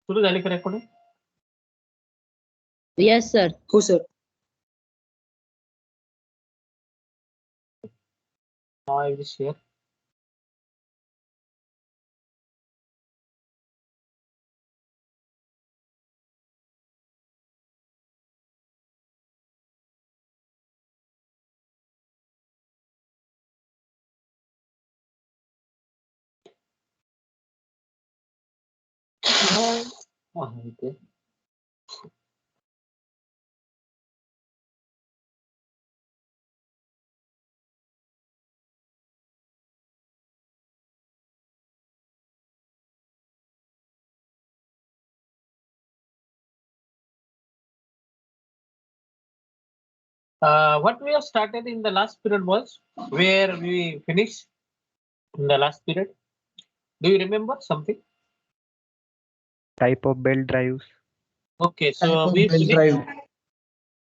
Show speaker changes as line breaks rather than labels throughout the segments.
सुरू झाली का रेकॉर्डिंग?
Yes, sir.
हो sir.
Now I will share. इथे. What we have started in the last period was where we finished in the last period. Do you remember something?
Type of belt drives.
Okay, so
Type of
we
belt
finished.
drive.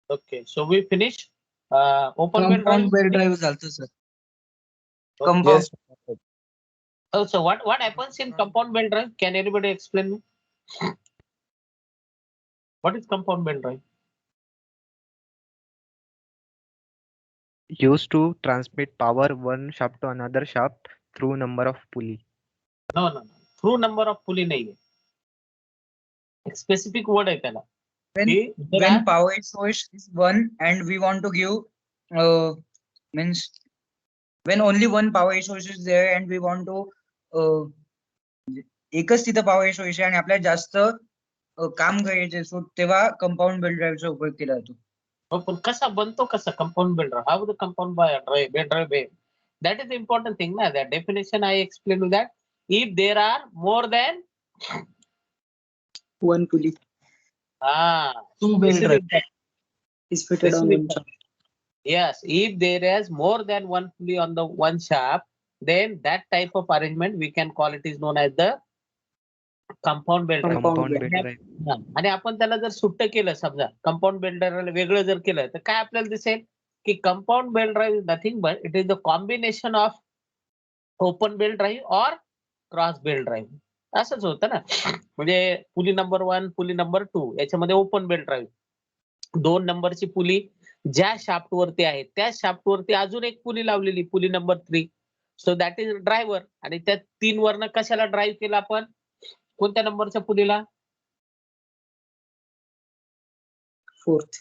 Okay, so we finished. Open belt drive.
Compound belt drive झालतं sir.
Okay.
Compound.
Yes.
Oh, so what happens in compound belt drive? Can anybody explain me? What is compound belt drive?
Used to transmit power one shaft to another shaft through number of pulley.
No. Through number of pulley नाही आहे. एक specific word आहे त्याला.
When power source is one and we want to give means when only one power source is there and we want to एकच तिथं power source आहे आणि आपल्याला जास्त काम करायचे सो तेव्हा कंपाऊंड बेल्ट ड्राईव्हचा उपयोग केला जातो.
पण कसा बनतो कसा compound belt drive? How the compound belt drive? That is the important thing ना. That definition I explained to that. If there are more than
One pulley. Two
this
belt
is
drive
important.
is fitted
This
on
is
one
important.
shaft.
Yes, if there is more than one pulley on the one shaft, then that type of arrangement we can call it is known as the compound belt drive.
Compound belt drive.
आणि आपण त्याला जर सुट्ट केलं समजा compound belt drive वेगळं जर केलं तर काय आपल्याला दिसेल की compound belt drive is nothing but it is the combination of open belt drive और क्रॉस बेल्ट ड्राइव्ह. असंच होतं ना. म्हणजे पुली नंबर 1 पुली नंबर 2 याच्यामध्ये ओपन बेल्ट ड्राइव्ह 2 नंबरची पुली ज्या शाफ्ट वरती आहे त्या शाफ्ट वरती अजून एक पुली लावलेली pulley number 3. So that is driver. आणि त्या 3 वरनं कशाला ड्राइव्ह केलं आपण? कोणत्या नंबरच्या पुलीला?
4th.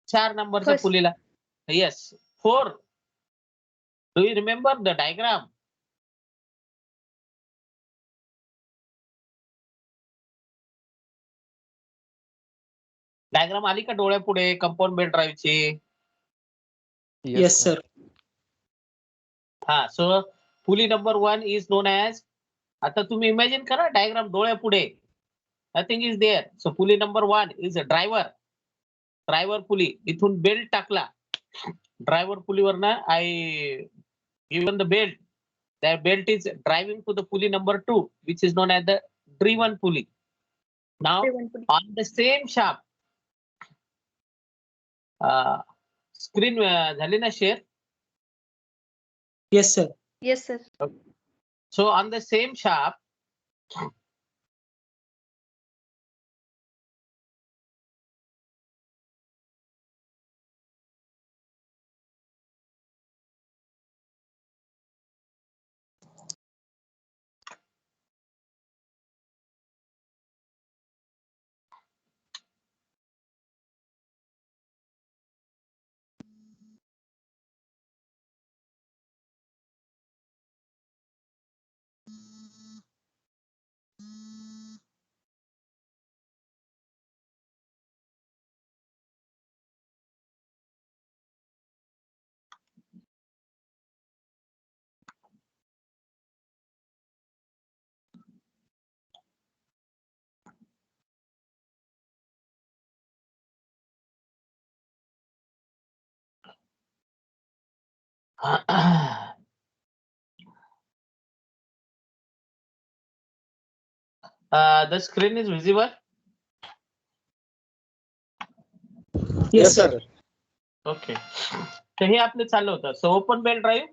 4 नंबरच्या पुलीला. Yes 4. Do you remember the diagram? Diagram आली का डोळ्यापुढे कंपाऊंड बेल्ट ड्राइव्हची?
Yes sir.
So pulley number 1 is known as. आता तुम्ही इमॅजिन करा डायग्राम डोळ्यापुढे. Nothing is there. So pulley number 1 is a driver. Driver pulley इथून बेल्ट टाकला. ड्रायव्हर पुलीवरनं I given the belt. That belt is driving to the pulley number 2, which is known as the driven pulley. Now, on the same shaft, screen झाली ना share?
Yes sir.
Yes, sir.
So on the same shaft, the screen is visible.
Yes sir.
Okay. So हे आपलं चाललं होतं. So open belt drive,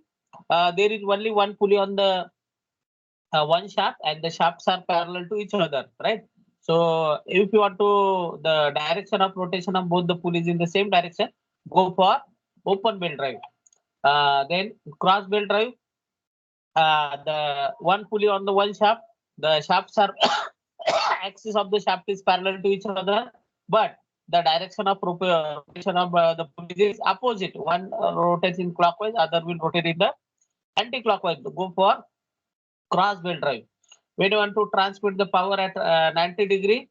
there is only one pulley on the one shaft and the shafts are parallel to each other, right? So if you want to the direction of rotation of both the pulleys in the same direction, go for open belt drive. Then cross belt drive, the one pulley on the one shaft, the shafts are axis of the shaft is parallel to each other, but the direction of rotation of the pulley is opposite. One rotates in clockwise, other will rotate in the anti-clockwise. Go for cross belt drive. When you want to transmit the power at 90 degree,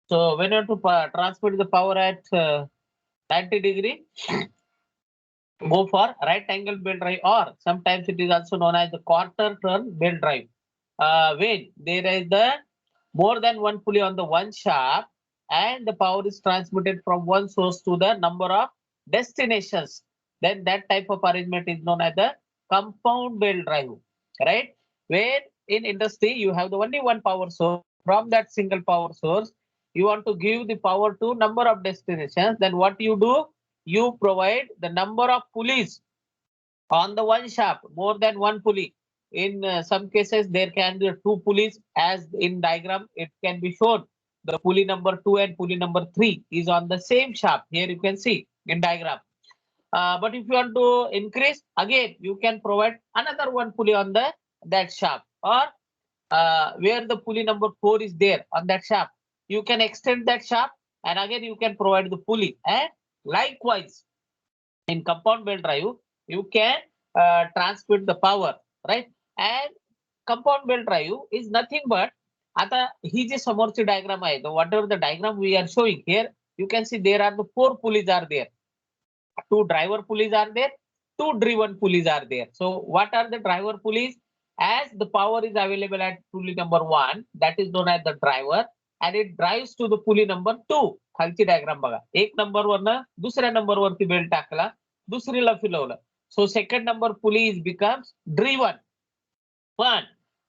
so when you want to transmit the power at 90 degree, go for right angle belt drive, or sometimes it is also known as the quarter turn belt drive. When there is the more than one pulley on the one shaft and the power is transmitted from one source to the number of destinations, then that type of arrangement is known as the compound belt drive, right? Where in industry you have the only one power source. From that single power source you want to give the power to number of destinations, then what you do, you provide the number of pulleys on the one shaft, more than one pulley. In some cases there can be two pulleys, as in diagram it can be shown. The pulley number 2 and pulley number 3 is on the same shaft. Here you can see in diagram. But if you want to increase, again you can provide another one pulley on the that shaft, or where the pulley number 4 is there on that shaft, you can extend that shaft and again you can provide the pulley. And likewise in compound belt drive you can transmit the power, right? And compound belt drive is nothing but, आता ही जी समोरची diagram आहे, the whatever the diagram we are showing here, you can see there are the 4 pulleys are there, 2 driver pulleys are there, 2 driven pulleys are there. So what are the driver pulleys? As the power is available at pulley number 1, that is known as the driver, and it drives to the pulley number 2. खालची diagram बघा, एक number वरनं दुसऱ्या number वरती belt टाकला, दुसरीला फिरवलं, so second number pulley is becomes driven. पण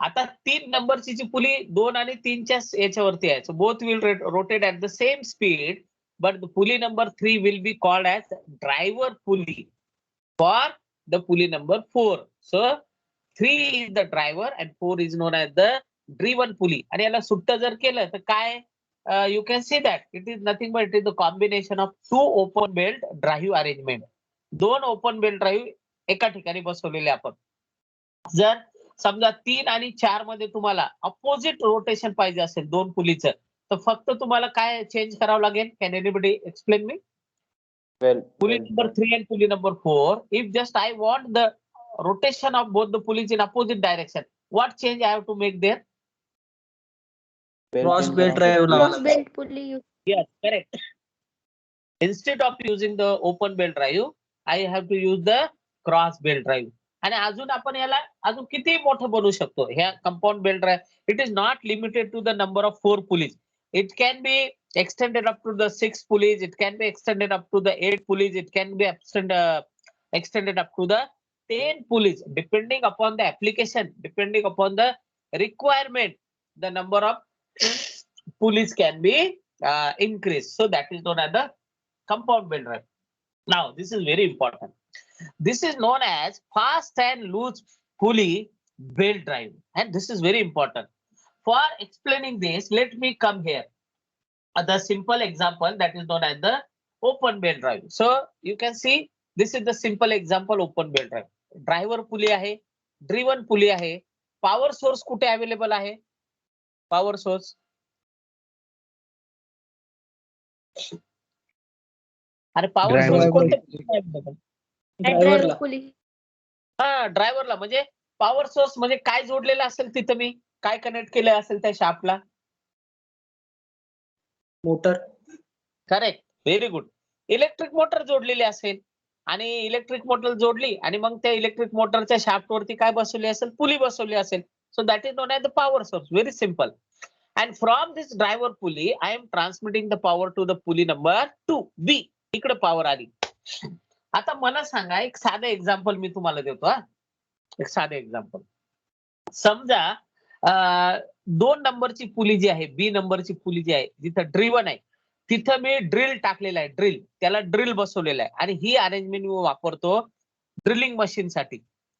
आता 3 नंबरची जी पुली 2 आणि 3च्या याच्यावरती आहे, so both will rotate at the same speed, but the pulley number 3 will be called as driver pulley for the pulley number 4. So 3 is the driver and 4 is known as the driven pulley. आणि याला सुट्ट जर केलं तर काय, you can see that it is nothing but it is the combination of 2 open belt drive arrangement. 2 open belt drive एका ठिकाणी बसवलेले आपण. जर समजा 3 आणि 4 मध्ये तुम्हाला अपोजिट रोटेशन पाहिजे असेल 2 पुलीचं, तर फक्त तुम्हाला काय चेंज करावं लागेल? Can anybody explain me? Pulley number 3 and pulley number 4, if just I want the rotation of both the pulleys in opposite direction, what change I have to make there?
Cross belt drive.
Cross belt pulley.
Yes, correct. Instead of using the open belt drive, I have to use the cross belt drive. आणि अजून आपण याला अजून किती मोठं बनवू शकतो ह्या compound belt drive? It is not limited to the number of 4 pulleys. It can be extended up to the 6 pulleys. It can be extended up to the 8 pulleys. It can be extended up to the 10 pulleys, depending upon the application, depending upon the requirement. The number of pulleys can be increased. So that is known as the compound belt drive. Now this is very important. This is known as fast and loose pulley belt drive, and this is very important. For explaining this, let me come here. The simple example that is known as the open belt drive. So you can see this is the simple example open belt drive. Driver pulley आहे, driven pulley आहे. Power source कुठे available आहे? Power source. अरे power source कोणतं?
Driver pulley.
हा, ड्रायव्हरला. म्हणजे power source म्हणजे काय जोडलेलं असेल तिथं, मी काय कनेक्ट केलं असेल त्या शाफ्टला?
Motor.
Correct, very good. Electric motor जोडलेली असेल, आणि इलेक्ट्रिक मोटर जोडली आणि मग त्या इलेक्ट्रिक मोटरच्या शाफ्ट वरती काय बसवली असेल? पुली बसवली असेल. So that is known as the power source. Very simple. And from this driver pulley I am transmitting the power to the pulley number 2 B. इकडे पॉवर आली. आता मला सांगा, एक साधं एक्झाम्पल मी तुम्हाला देतो. हा, एक साधं एक्झाम्पल. समजा 2 नंबरची पुली जी आहे, बी नंबरची पुली जी आहे, जिथं ड्रिव्हन आहे, तिथं मी ड्रिल टाकलेला आहे, ड्रिल, त्याला ड्रिल बसवलेला आहे आणि ही अरेंजमेंट मी वापरतो ड्रिलिंग मशीनसाठी,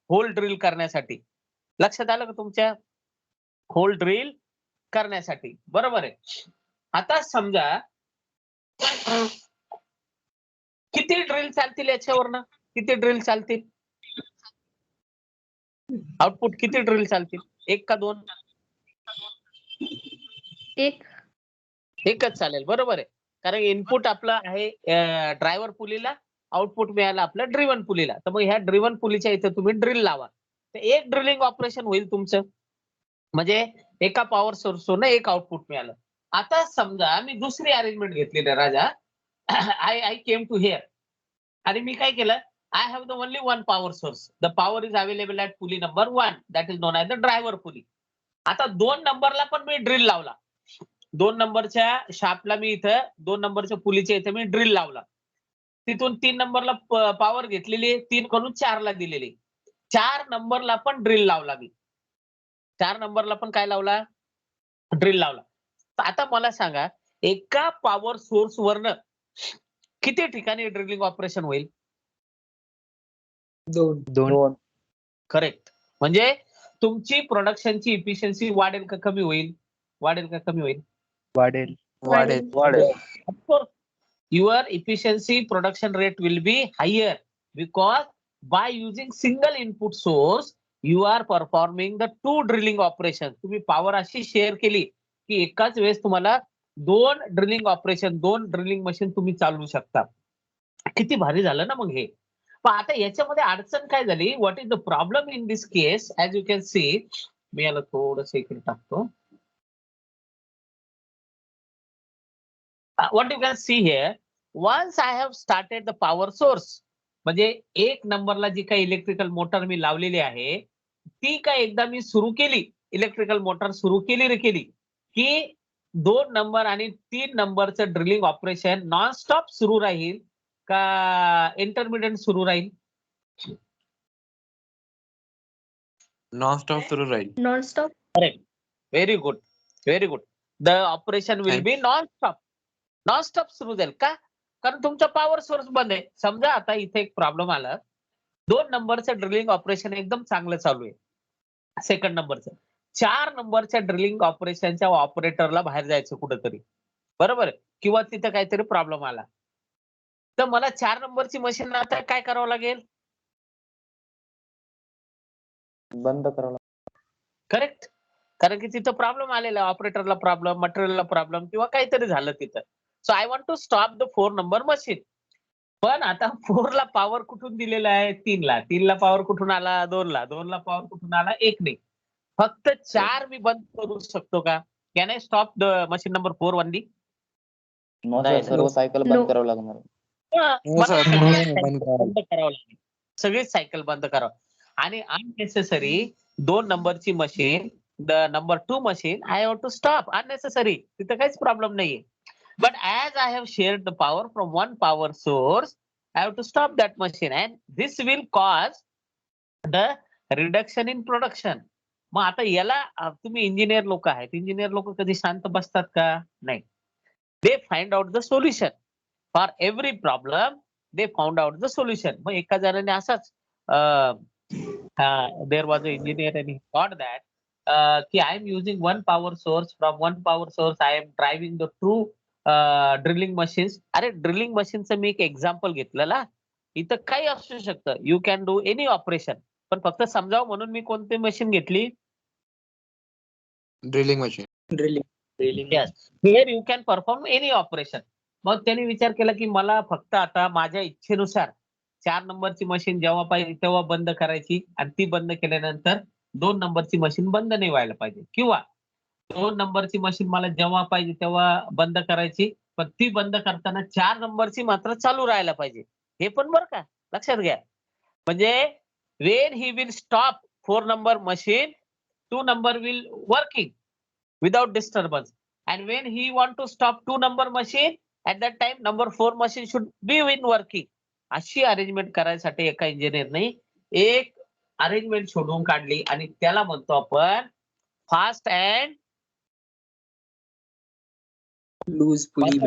होल ड्रिल करण्यासाठी. लक्षात आलं का तुमच्या? होल ड्रिल करण्यासाठी, बरोबर आहे. आता समजा किती ड्रिल चालतील याच्यावरनं? किती ड्रिल चालतील? आउटपुट किती ड्रिल चालतील? एक का दोन?
एक.
एकच चालेल, बरोबर आहे. कारण इनपुट आपलं आहे ड्रायव्हर पुलीला, आउटपुट मिळालं आपलं ड्रिव्हन पुलीला. तर मग ह्या ड्रिव्हन पुलीच्या इथं तुम्ही ड्रिल लावा. तर एक ड्रिलिंग ऑपरेशन होईल तुमचं, म्हणजे एका पॉवर सोर्सवरनं एक आउटपुट मिळालं. आता समजा मी दुसरी अरेंजमेंट घेतली ना राजा, आय केम टू हिअर आणि मी काय केलं, I have the only one power source. The power is available at pulley number 1, that is known as the driver pulley. आता 2 नंबरला पण मी ड्रिल लावला. 2 नंबरच्या शाफ्टला मी इथं 2 नंबरच्या पुलीच्या इथं मी ड्रिल लावला. तिथून 3 नंबरला पॉवर घेतलेली, 3 करून 4ला दिलेली. 4 नंबरला पण ड्रिल लावला मी. 4 नंबरला पण काय लावला? ड्रिल लावला. तर आता मला सांगा, एका पॉवर सोर्स वरनं किती ठिकाणी ड्रिलिंग ऑपरेशन होईल?
2.
करेक्ट. म्हणजे तुमची प्रोडक्शनची इफिशियन्सी वाढेल का कमी होईल? वाढेल का कमी होईल?
वाढेल.
Of course, your efficiency production rate will be higher because by using single input source you are performing the 2 drilling operations. तुम्ही पॉवर अशी शेअर केली की एकाच वेळेस तुम्हाला 2 ड्रिलिंग ऑपरेशन, 2 ड्रिलिंग मशीन तुम्ही चालवू शकता. किती भारी झालं ना मग हे. पण आता याच्यामध्ये अडचण काय झाली? What is the problem in this case? As you can see, मी याला थोडंसं इकडे टाकतो. What you can see here, once I have started the power source, म्हणजे एक नंबरला जी काही इलेक्ट्रिकल मोटर मी लावलेली आहे, ती काय एकदा मी सुरू केली, इलेक्ट्रिकल मोटर सुरू केली रे केली, की 2 नंबर आणि 3 नंबरचं ड्रिलिंग ऑपरेशन नॉन स्टॉप सुरू राहील का इंटरमिडिएट सुरू राहील?
नॉन स्टॉप सुरू राहील.
Non stop.
Correct. Very good, very good. The operation will be non stop. Non stop सुरू जाईल का? कारण तुमचा पॉवर सोर्स बंद आहे. समजा आता इथे एक प्रॉब्लेम आला, 2 नंबरचं ड्रिलिंग ऑपरेशन एकदम चांगलं चालू आहे. सेकंड नंबरचं 4 नंबरच्या ड्रिलिंग ऑपरेशनच्या ऑपरेटरला बाहेर जायचं कुठंतरी, बरोबर आहे, किंवा तिथं काहीतरी प्रॉब्लेम आला, तर मला 4 नंबरची मशीन आता काय करावं लागेल?
बंद करावं लागेल.
करेक्ट. कारण की तिथं प्रॉब्लेम आलेला, ऑपरेटरला प्रॉब्लेम, मटेरियलला प्रॉब्लेम किंवा काहीतरी झालं तिथं. So I want to stop the 4 number machine. पण आता 4 ला पॉवर कुठून दिलेला आहे? 3 ला. 3 ला पॉवर कुठून आला? 2 ला. 2 ला पॉवर कुठून आला? 1 नाही. फक्त 4 मी बंद करू शकतो का? Can I stop the machine number 4 only?
No sir, सर्व सायकल
No.
बंद करावं लागणार.
बंद करावं लागेल. सगळीच सायकल बंद करावं. आणि अननेसेसरी 2 नंबरची machine, the number 2 machine, I have to stop unnecessary. तिथं काहीच प्रॉब्लेम नाहीये. But as I have shared the power from one power source, I have to stop that machine, and this will cause the reduction in production. मग आता याला तुम्ही engineer लोक आहेत, engineer लोक कधी शांत बसतात का? नाही. They find out the solution for every problem. They found out the solution. मग एका जणाने असाच there was an engineer and he thought that की I am using one power source, from one power source I am driving the two drilling machines. अरे drilling मशीनचं मी एक example घेतलेला, इथं काही असू शकतं. You can do any operation. पण फक्त समजावं म्हणून मी कोणती मशीन घेतली?
Drilling machine.
Yes. Here you can perform any operation. मग त्यांनी विचार केला की मला फक्त आता माझ्या इच्छेनुसार 4 नंबरची मशीन जेव्हा पाहिजे तेव्हा बंद करायची, आणि ती बंद केल्यानंतर 2 नंबरची मशीन बंद नाही व्हायला पाहिजे, किंवा 2 नंबरची मशीन मला जेव्हा पाहिजे तेव्हा बंद करायची, पण ती बंद करताना 4 नंबरची मात्र चालू राहायला पाहिजे. हे पण बरं का लक्षात घ्या. म्हणजे when he will stop 4 number machine, 2 number will working without disturbance, and when he want to stop 2 number machine, at that time number 4 machine should be in working. अशी अरेंजमेंट करायसाठी एका इंजिनियरने एक अरेंजमेंट शोधून काढली, आणि त्याला म्हणतो आपण फास्ट अँड
लूज पुली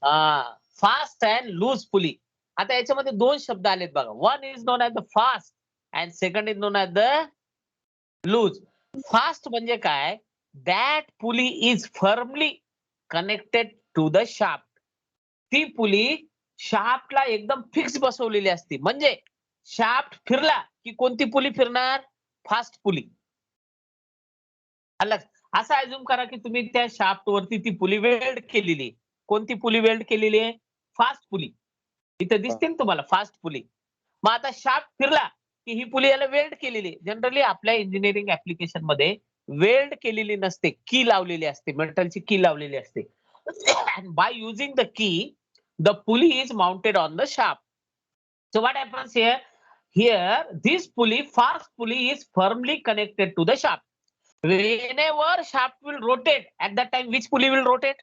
हा, फास्ट अँड लूज पुली. आता याच्यामध्ये दोन शब्द आलेत बघा. One is known as the fast and second is known as the loose. फास्ट म्हणजे काय? That pulley is firmly connected to the shaft. ती पुली शाफ्टला एकदम फिक्स बसवलेली असते. म्हणजे शाफ्ट फिरला की कोणती पुली फिरणार? Fast pulley. अलग असं अज्युम करा की तुम्ही त्या शाफ्ट वरती ती पुली वेल्ड केलेली. कोणती पुली वेल्ड केलेली आहे? Fast pulley. इथं दिसते ना तुम्हाला फास्ट पुली. मग आता शाफ्ट फिरला की ही पुली याला वेल्ड केलेली. जनरली आपल्या इंजिनिअरिंग ऍप्लिकेशन मध्ये वेल्ड केलेली नसते, की लावलेली असते, मेटलची की लावलेली असते. By using the key the pulley is mounted on the shaft. So what happens here? Here, this pulley, fast pulley, is firmly connected to the shaft. Whenever shaft will rotate, at that time, which pulley will rotate?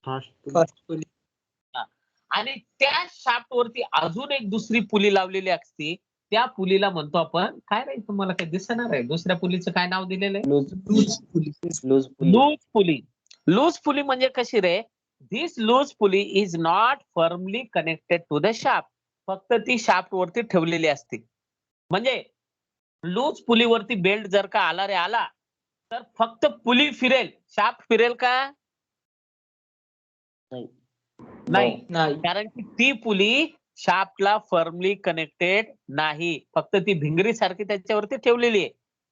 Fast pulley.
आणि त्या shaft वरती अजून एक दुसरी pulley लावलेली असते. त्या पुलीला म्हणतो आपण काय रे, तुम्हाला काय दिसणार आहे? दुसऱ्या पुलीचं काय नाव दिलेलं आहे?
Loose pulley.
Loose pulley.
Loose pulley. Loose pulley म्हणजे कशी रे? This loose pulley is not firmly connected to the shaft. फक्त ती शाफ्ट वरती ठेवलेली असते. म्हणजे लूज पुलीवरती बेल्ट जर का आला रे आला तर फक्त पुली फिरेल, शाफ्ट फिरेल का? नाही.
नाही.
कारण की ती पुली शाफ्टला फर्मली कनेक्टेड नाही. फक्त ती भिंगरी सारखी त्याच्यावरती ठेवलेली आहे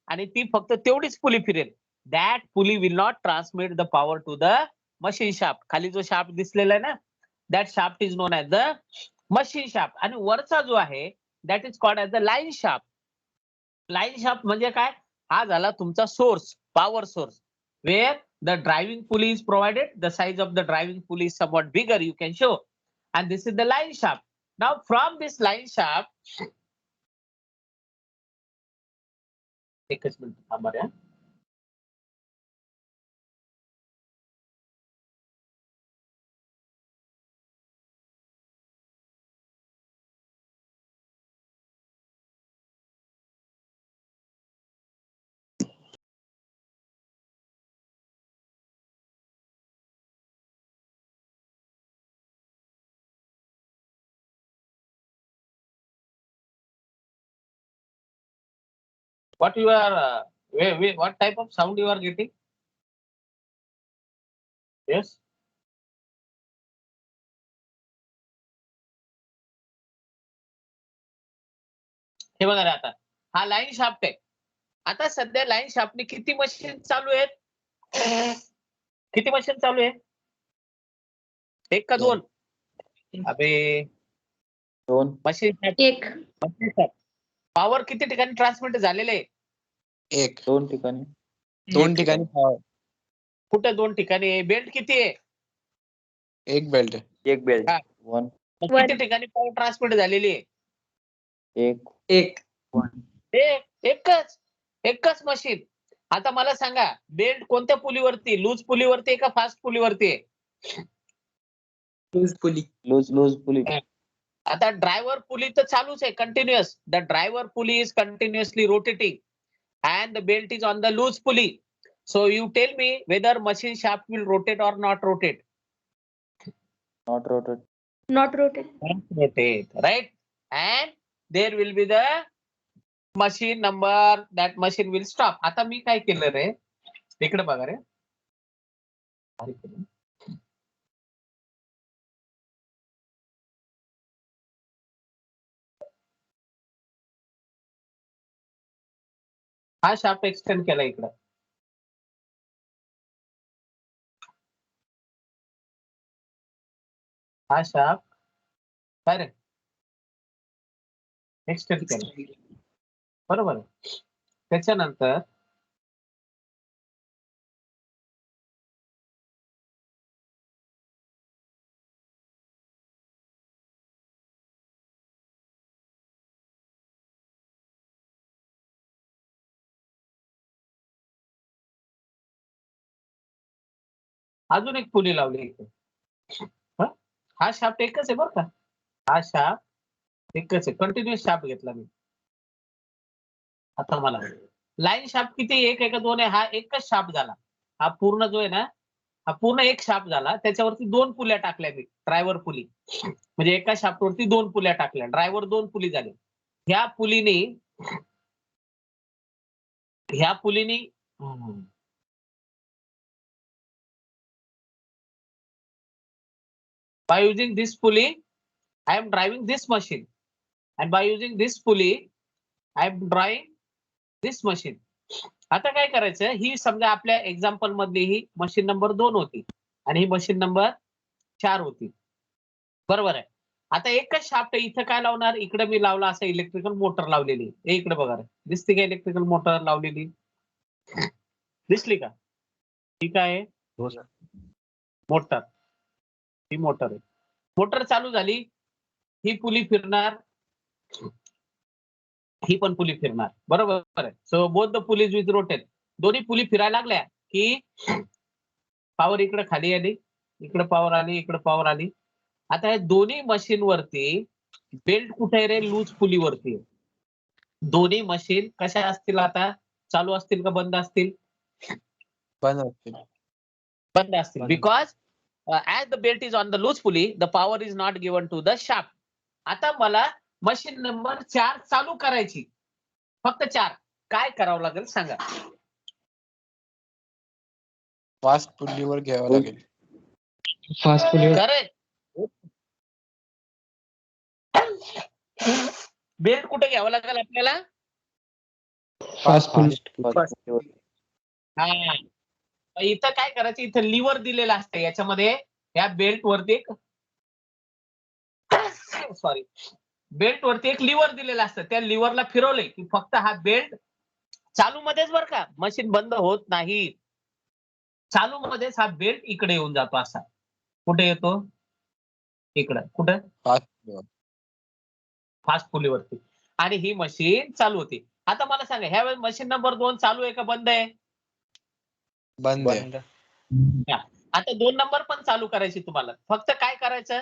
आणि ती फक्त तेवढीच पुली फिरेल. That pulley will not transmit the power to the machine shaft. खाली जो शाफ्ट दिसलेला आहे ना, that shaft is known as the machine shaft. आणि वरचा जो आहे that is called as the line shaft. Line shaft म्हणजे काय? हा झाला तुमचा source, power source. Where the driving pulley is provided. The size of the driving pulley is somewhat bigger, you can show. And this is the line shaft. Now from this line shaft, एकच minute थांबा रे. What you are, what type of sound you are getting? Yes. हे बघा रे, आता हा line shaft आहे. आता सध्या line शाफ्टने किती मशीन चालू आहेत? किती मशीन चालू आहे? एक का दोन? अबे
दोन.
मशीन
एक.
पॉवर किती ठिकाणी ट्रान्समिट झालेले आहे?
एक.
दोन ठिकाणी.
दोन ठिकाणी power.
कुठे दोन ठिकाणी? बेल्ट किती आहे?
एक बेल्ट आहे.
एक बेल्ट.
हा.
वन.
मग किती ठिकाणी पॉवर ट्रान्समिट झालेली आहे?
एक.
एक.
एकच मशीन. आता मला सांगा, बेल्ट कोणत्या पुलीवरती? लूज पुलीवरती आहे का फास्ट पुलीवरती आहे?
Loose pulley.
Loose pulley.
आता ड्रायव्हर पुली तर चालूच आहे, continuous. The driver pulley is continuously rotating and the belt is on the loose pulley. So you tell me whether machine shaft will rotate or not rotate.
Not rotate.
Not rotate.
Not rotate, right? And there will be the machine number, that machine will stop. आता मी काय केलं रे, इकडे बघा रे. हा shaft extend केला इकडं. हा shaft काय रे एक्सटेंड केला, बरोबर आहे. त्याच्यानंतर अजून एक पुली लावली इथे. हा शाफ्ट एकच आहे बरं का. हा शाफ्ट एकच आहे, कंटिन्युअस शाफ्ट घेतला मी. आता मला लाईन शाफ्ट किती? एक आहे का दोन आहे? हा एकच शाफ्ट झाला. हा पूर्ण जो आहे ना, हा पूर्ण एक शाफ्ट झाला, त्याच्यावरती 2 पुल्या टाकल्या मी, ड्रायव्हर पुली. म्हणजे एका शाफ्टवरती 2 पुल्या टाकल्या, ड्रायव्हर 2 पुली झाले. ह्या पुलीनी by using this pulley I am driving this machine, and by using this pulley I am drawing this machine. आता काय करायचं, ही समजा आपल्या एक्झाम्पल मधली ही मशीन नंबर 2 होती आणि ही मशीन नंबर 4 होती, बरोबर आहे. आता एकच शाफ्ट इथं काय लावणार, इकडे मी लावला असं इलेक्ट्रिकल मोटर लावलेली. हे इकडे बघा रे, दिसते का इलेक्ट्रिकल मोटर लावलेली, दिसली का? ठीक आहे,
हो सर.
मोटर, ही मोटर आहे. मोटर चालू झाली, ही पुली फिरणार, ही पण पुली फिरणार, बरोबर आहे. So both the pulleys with rotate, दोन्ही पुली फिरायला लागल्या की पॉवर इकडे खाली आली, इकडे पॉवर आली, इकडे पॉवर आली. आता या दोन्ही मशीन वरती बेल्ट कुठे आहे रे, लूज पुलीवरती. दोन्ही मशीन कशा असतील आता, चालू असतील का बंद असतील?
बंद असतील.
बंद असतील, because as the belt is on the loose pulley, the power is not given to the shaft. आता मला मशीन नंबर 4 चालू करायची, फक्त 4. काय करावं लागेल सांगा?
फास्ट पुल्लीवर घ्यावं लागेल.
फास्ट पुलीवर.
करेक्ट. बेल्ट कुठे घ्यावं लागेल आपल्याला?
फास्ट
पुलीवर.
हा, इथं काय करायचं, इथं लिव्हर दिलेला असतं याच्यामध्ये, या बेल्ट वरती एक बेल्ट वरती एक लिव्हर दिलेला असतं. त्या लिव्हरला फिरवले की फक्त हा बेल्ट चालू मध्येच, बरं का, मशीन बंद होत नाही, चालू मध्येच हा बेल्ट इकडे येऊन जातो. असा कुठे येतो, इकडं. कुठं?
फास्ट पुल्लीवर.
फास्ट पुलीवरती, आणि ही मशीन चालू होती. आता मला सांगा, ह्या वेळेस मशीन नंबर 2 चालू आहे का बंद आहे?
बंद आहे.
बंद.
आता 2 नंबर पण चालू करायची तुम्हाला. फक्त काय करायचं,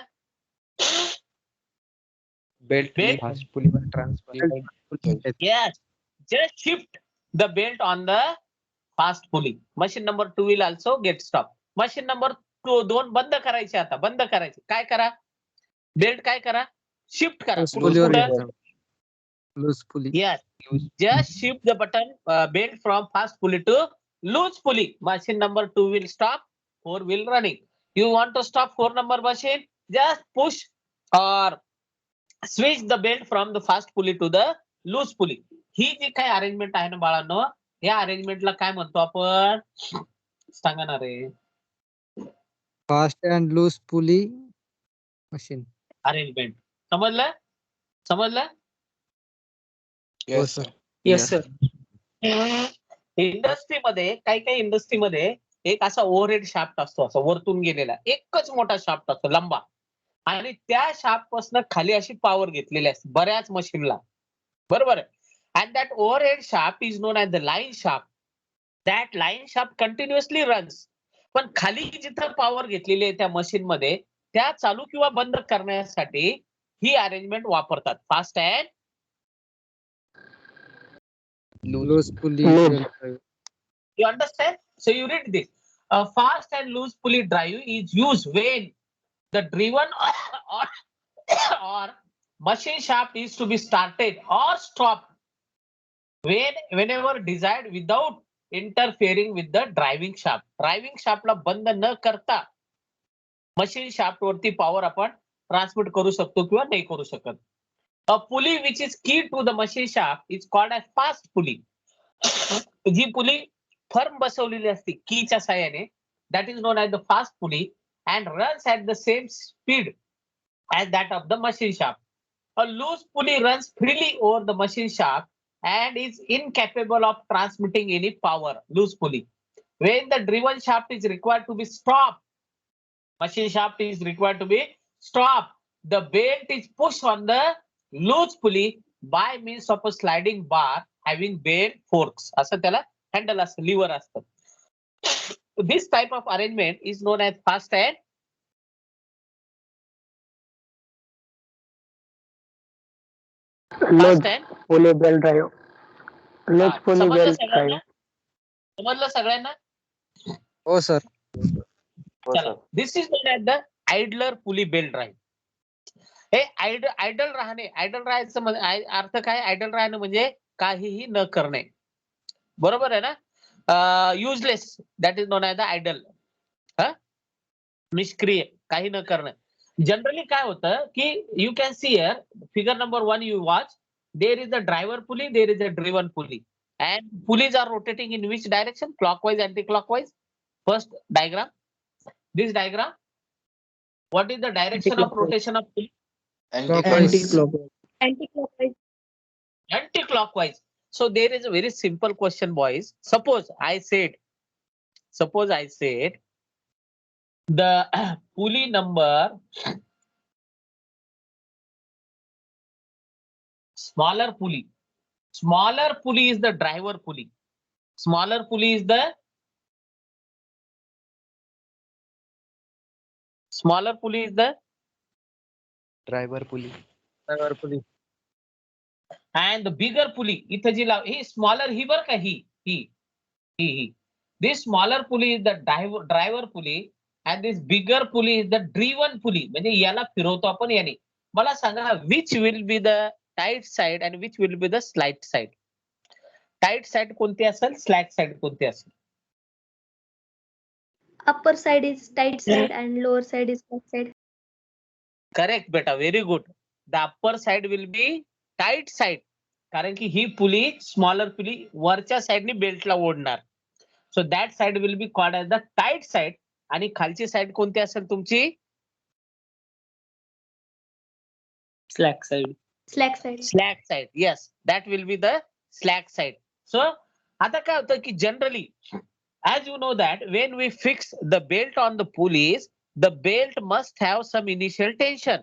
बेल्ट
Belt?
फास्ट पुलीवर transfer.
yes, just shift the belt on the fast pulley. Machine number 2 will also get stopped. Machine number 2 बंद करायची. आता बंद करायची, काय करा, बेल्ट काय करा, शिफ्ट करा.
Loose pulley.
Yes, just shift the button belt from fast pulley to loose pulley. Machine number 2 will stop, 4 will running. You want to stop 4 number machine, just push or switch the belt from the fast pulley to the loose pulley. ही जी काय arrangement आहे ना बाळांनो, या अरेंजमेंटला काय म्हणतो आपण, सांगा ना रे?
Fast and loose pulley machine
arrangement. समजलं? समजलं?
Yes sir.
Yes sir.
इंडस्ट्रीमध्ये काही इंडस्ट्रीमध्ये एक असा ओव्हरहेड शाफ्ट असतो, असा वरतून गेलेला एकच मोठा शाफ्ट असतो लंबा, आणि त्या शाफ्ट पासून खाली अशी पॉवर घेतलेली असते बऱ्याच मशीनला, बरोबर आहे. And that overhead shaft is known as the line shaft. That line shaft continuously runs. पण खाली जिथं पॉवर घेतलेली आहे त्या मशीन मध्ये, त्या चालू किंवा बंद करण्यासाठी ही अरेंजमेंट वापरतात, fast and
loose pulley.
You understand? So you read this. A fast and loose pulley drive is used when the driven or machine shaft is to be started or stopped whenever desired without interfering with the driving shaft. Driving shaft ला बंद न करता machine shaft वरती power आपण transmit करू शकतो किंवा नाही करू शकत. A pulley which is key to the machine shaft is called as fast pulley. G pulley firm बसवलेली असते कीच्या साहाय्याने, that is known as the fast pulley and runs at the same speed as that of the machine shaft. A loose pulley runs freely over the machine shaft and is incapable of transmitting any power. Loose pulley. When the driven shaft is required to be stopped, machine shaft is required to be stopped, the belt is pushed on the loose pulley by means of a sliding bar having belt forks. असं त्याला handle असतं, liver असतं. This type of arrangement is known as fast and
pulley belt drive. Loose pulley belt drive.
समजलं सगळ्यांना?
हो sir.
हो
चला,
sir.
This is known as the idler pulley belt drive. हे आयडल राहणे, आयडल राहायचं अर्थ काय? आयडल राहणं म्हणजे काहीही न करणे, बरोबर आहे ना? Useless, that is known as the idle. निष्क्रिय, काही न करणं. जनरली काय होतं की you can see here figure number 1 you watch, there is a driver pulley, there is a driven pulley, and pulleys are rotating in which direction? Clockwise, anti-clockwise. First diagram, this diagram, what is the direction of rotation of pulley?
Anti-clockwise.
Anti-clockwise.
Anti-clockwise. So there is a very simple question, boys. Suppose I said the pulley number smaller pulley is the driver pulley. Smaller pulley is the
driver pulley.
and the bigger pulley इथं जी लाव, ही smaller ही बर का, ही this smaller pulley is the driver pulley and this bigger pulley is the driven pulley. म्हणजे याला फिरवतो आपण याने. मला सांगा which will be the tight side and which will be the slack side? Tight side कोणती असेल, स्लॅक साइड कोणती असेल?
Upper side is tight side and lower side is slack side.
Correct बेटा, very good. The upper side will be tight side, कारण की ही pulley, smaller pulley वरच्या साइडनी बेल्टला ओढणार. So that side will be called as the tight side. आणि खालची साइड कोणती असेल तुमची?
Slack side.
Slack side. Yes, that will be the slack side. So आता काय होतं की generally as you know that when we fix the belt on the pulleys, the belt must have some initial tension.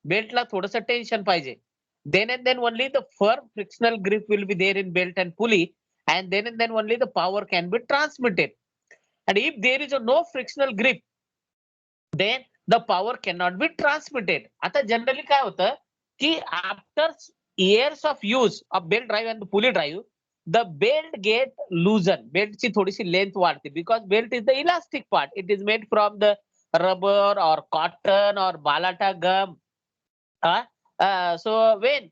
Belt ला थोडंसं tension पाहिजे. Then and then only the firm frictional grip will be there in belt and pulley, and then only the power can be transmitted. And if there is a no frictional grip, then the power cannot be transmitted. आता generally काय होतं की after years of use of belt drive and pulley drive, the belt get loosen. Belt ची थोडीशी length वाढते, because belt is the elastic part. It is made from the rubber or cotton or balata gum. So when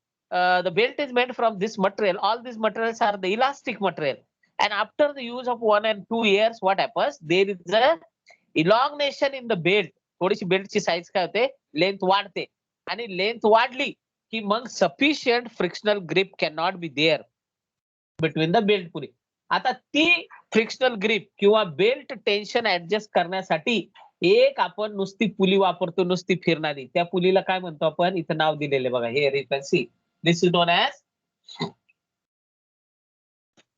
the belt is made from this material, all these materials are the elastic material. And after the use of 1 and 2 years, what happens? There is a elongation in the belt. थोडीशी बेल्टची size काय होते? Length वाढते. आणि length वाढली की मग sufficient frictional grip cannot be there between the belt pulley. आता ती फ्रिक्शनल ग्रिप किंवा बेल्ट टेन्शन ऍडजस्ट करण्यासाठी एक आपण नुसती पुली वापरतो, नुसती फिरणारी. त्या पुलीला काय म्हणतो आपण? इथं नाव दिलेले बघा, हे you can C, this is known as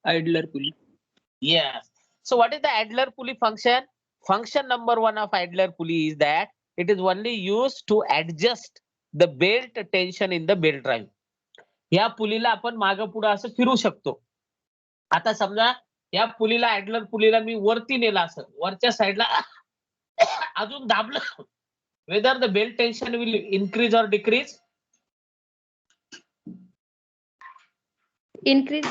Idler pulley.
yes. So what is the idler pulley function? Function number 1 of idler pulley is that it is only used to adjust the belt tension in the belt drive. या पुलीला आपण मागं पुढं असं फिरू शकतो. आता समजा या पुलीला, आयडलर पुलीला मी वरती नेला, असं वरच्या साईडला अजून दाबलं, whether the belt tension will increase or decrease?
Increase.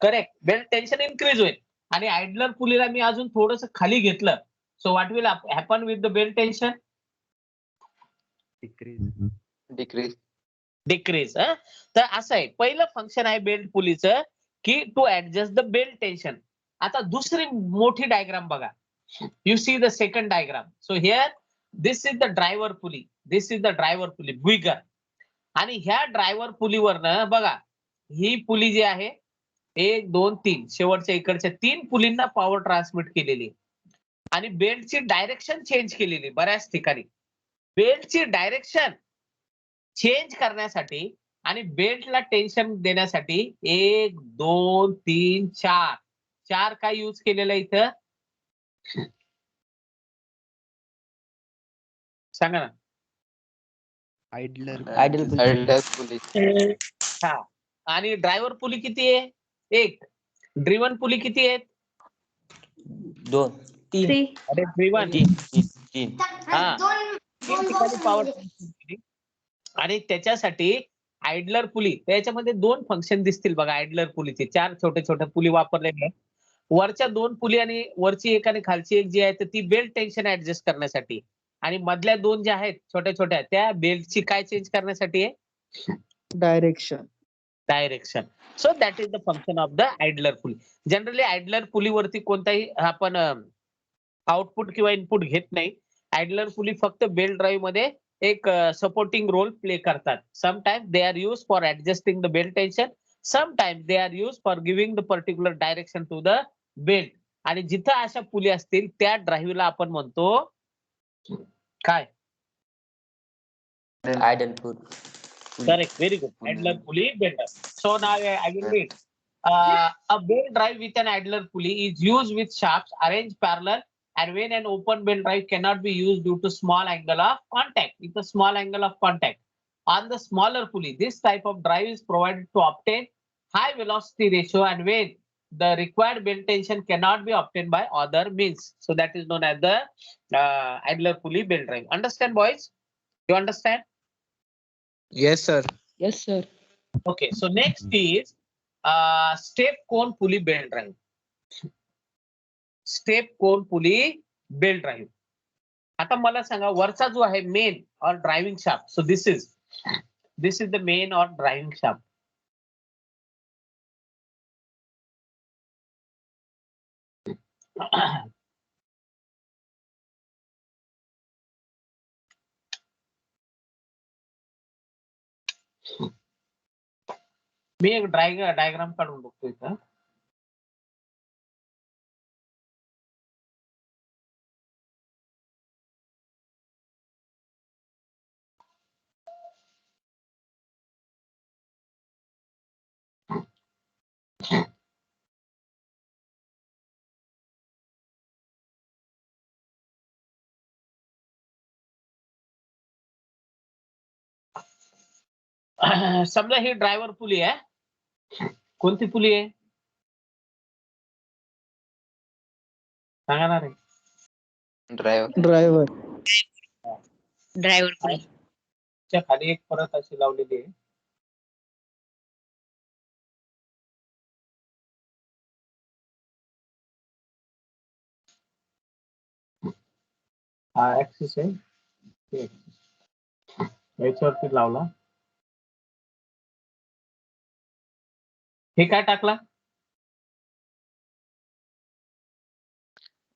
Correct, belt tension increase होईल. आणि आयडलर पुलीला मी अजून थोडंसं खाली घेतलं, so what will happen with the belt tension?
Decrease.
Decrease. तर असं आहे, पहिलं फंक्शन आहे बेल्ट पुलीचं की to adjust the belt tension. आता दुसरी मोठी डायग्राम बघा, you see the second diagram. So here this is the driver pulley, this is the driver pulley बिगर. आणि ह्या ड्रायव्हर पुलीवरनं बघा, ही पुली जी आहे 1 2 3 शेवटच्या इकडच्या 3 पुलींना पॉवर ट्रान्समिट केलेली आणि बेल्टची डायरेक्शन चेंज केलेली. बऱ्याच ठिकाणी बेल्टची डायरेक्शन चेंज करण्यासाठी आणि बेल्टला टेन्शन देण्यासाठी 1 2 3 4 काय यूज केलेलं इथं सांगा ना?
Idler pulley.
हा. आणि ड्रायव्हर पुली किती आहे? 1. ड्रिव्हन पुली किती आहेत?
2.
3.
अरे ड्रिव्हन,
3.
हा, 3 ठिकाणी पॉवर केली. आणि त्याच्यासाठी आयडलर पुली, त्याच्यामध्ये 2 फंक्शन दिसतील बघा आयडलर पुलीचे. 4 छोटे छोटे पुली वापरलेले आहेत. वरच्या 2 पुली आणि वरची एक आणि खालची एक जी आहे तर ती बेल्ट टेन्शन ऍडजस्ट करण्यासाठी आणि मधल्या 2 ज्या आहेत छोट्या छोट्या त्या बेल्टची काय चेंज करण्यासाठी आहे
direction.
Direction. So that is the function of the idler pulley. Generally idler पुलीवरती कोणताही आपण आउटपुट किंवा इनपुट घेत नाही. आयडलर पुली फक्त बेल्ट ड्राईव्ह मध्ये एक सपोर्टिंग रोल प्ले करतात. Sometimes they are use for adjusting the belt tension, sometimes they are use for giving the particular direction to the belt. आणि जिथं अशा पुली असतील त्या ड्राईव्हला आपण म्हणतो काय?
Idle pull.
Correct, very good. Idler pulley bender. So now I will read. A belt drive with an idler pulley is used with shafts arranged parallel, and when an open belt drive cannot be used due to small angle of contact. It's a small angle of contact. On the smaller pulley, this type of drive is provided to obtain high velocity ratio, and when the required belt tension cannot be obtained by other means. So that is known as the idler pulley belt drive. Understand, boys? You understand?
Yes, sir.
Yes, sir.
Okay, so next is step cone pulley belt drive. Step cone pulley belt drive. आता मला सांगा वरचा जो आहे main और driving shaft. So this is the main और driving shaft. मी एक diagram काढून बघतो इथं. समजा ही ड्रायव्हर पुली आहे. कोणती पुली आहे सांगा ना रे.
Driver.
Driver.
Driver pulley.
च्या खाली एक परत अशी लावलेली आहे. हा ऍक्सिस आहे. हे axis. याच्यावरती लावला. हे काय टाकला?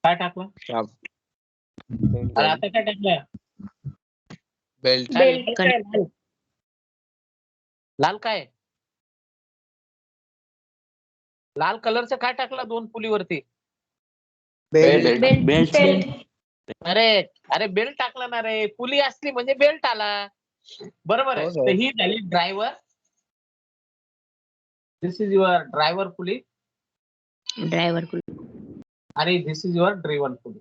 काय टाकला?
Shaft.
आणि आता काय टाकलं?
Belt.
काय
Belt.
लाल काय? लाल काय? लाल कलरचं काय टाकलं 2 पुलीवरती?
Belt.
बेल्ट.
अरे अरे बेल्ट टाकला ना रे. पुली असली म्हणजे बेल्ट आला. बरोबर आहे.
हो, sir.
तर ही झाली driver. This is your driver pulley
driver pulley.
आणि दिस इज युअर ड्रिव्हन पुली.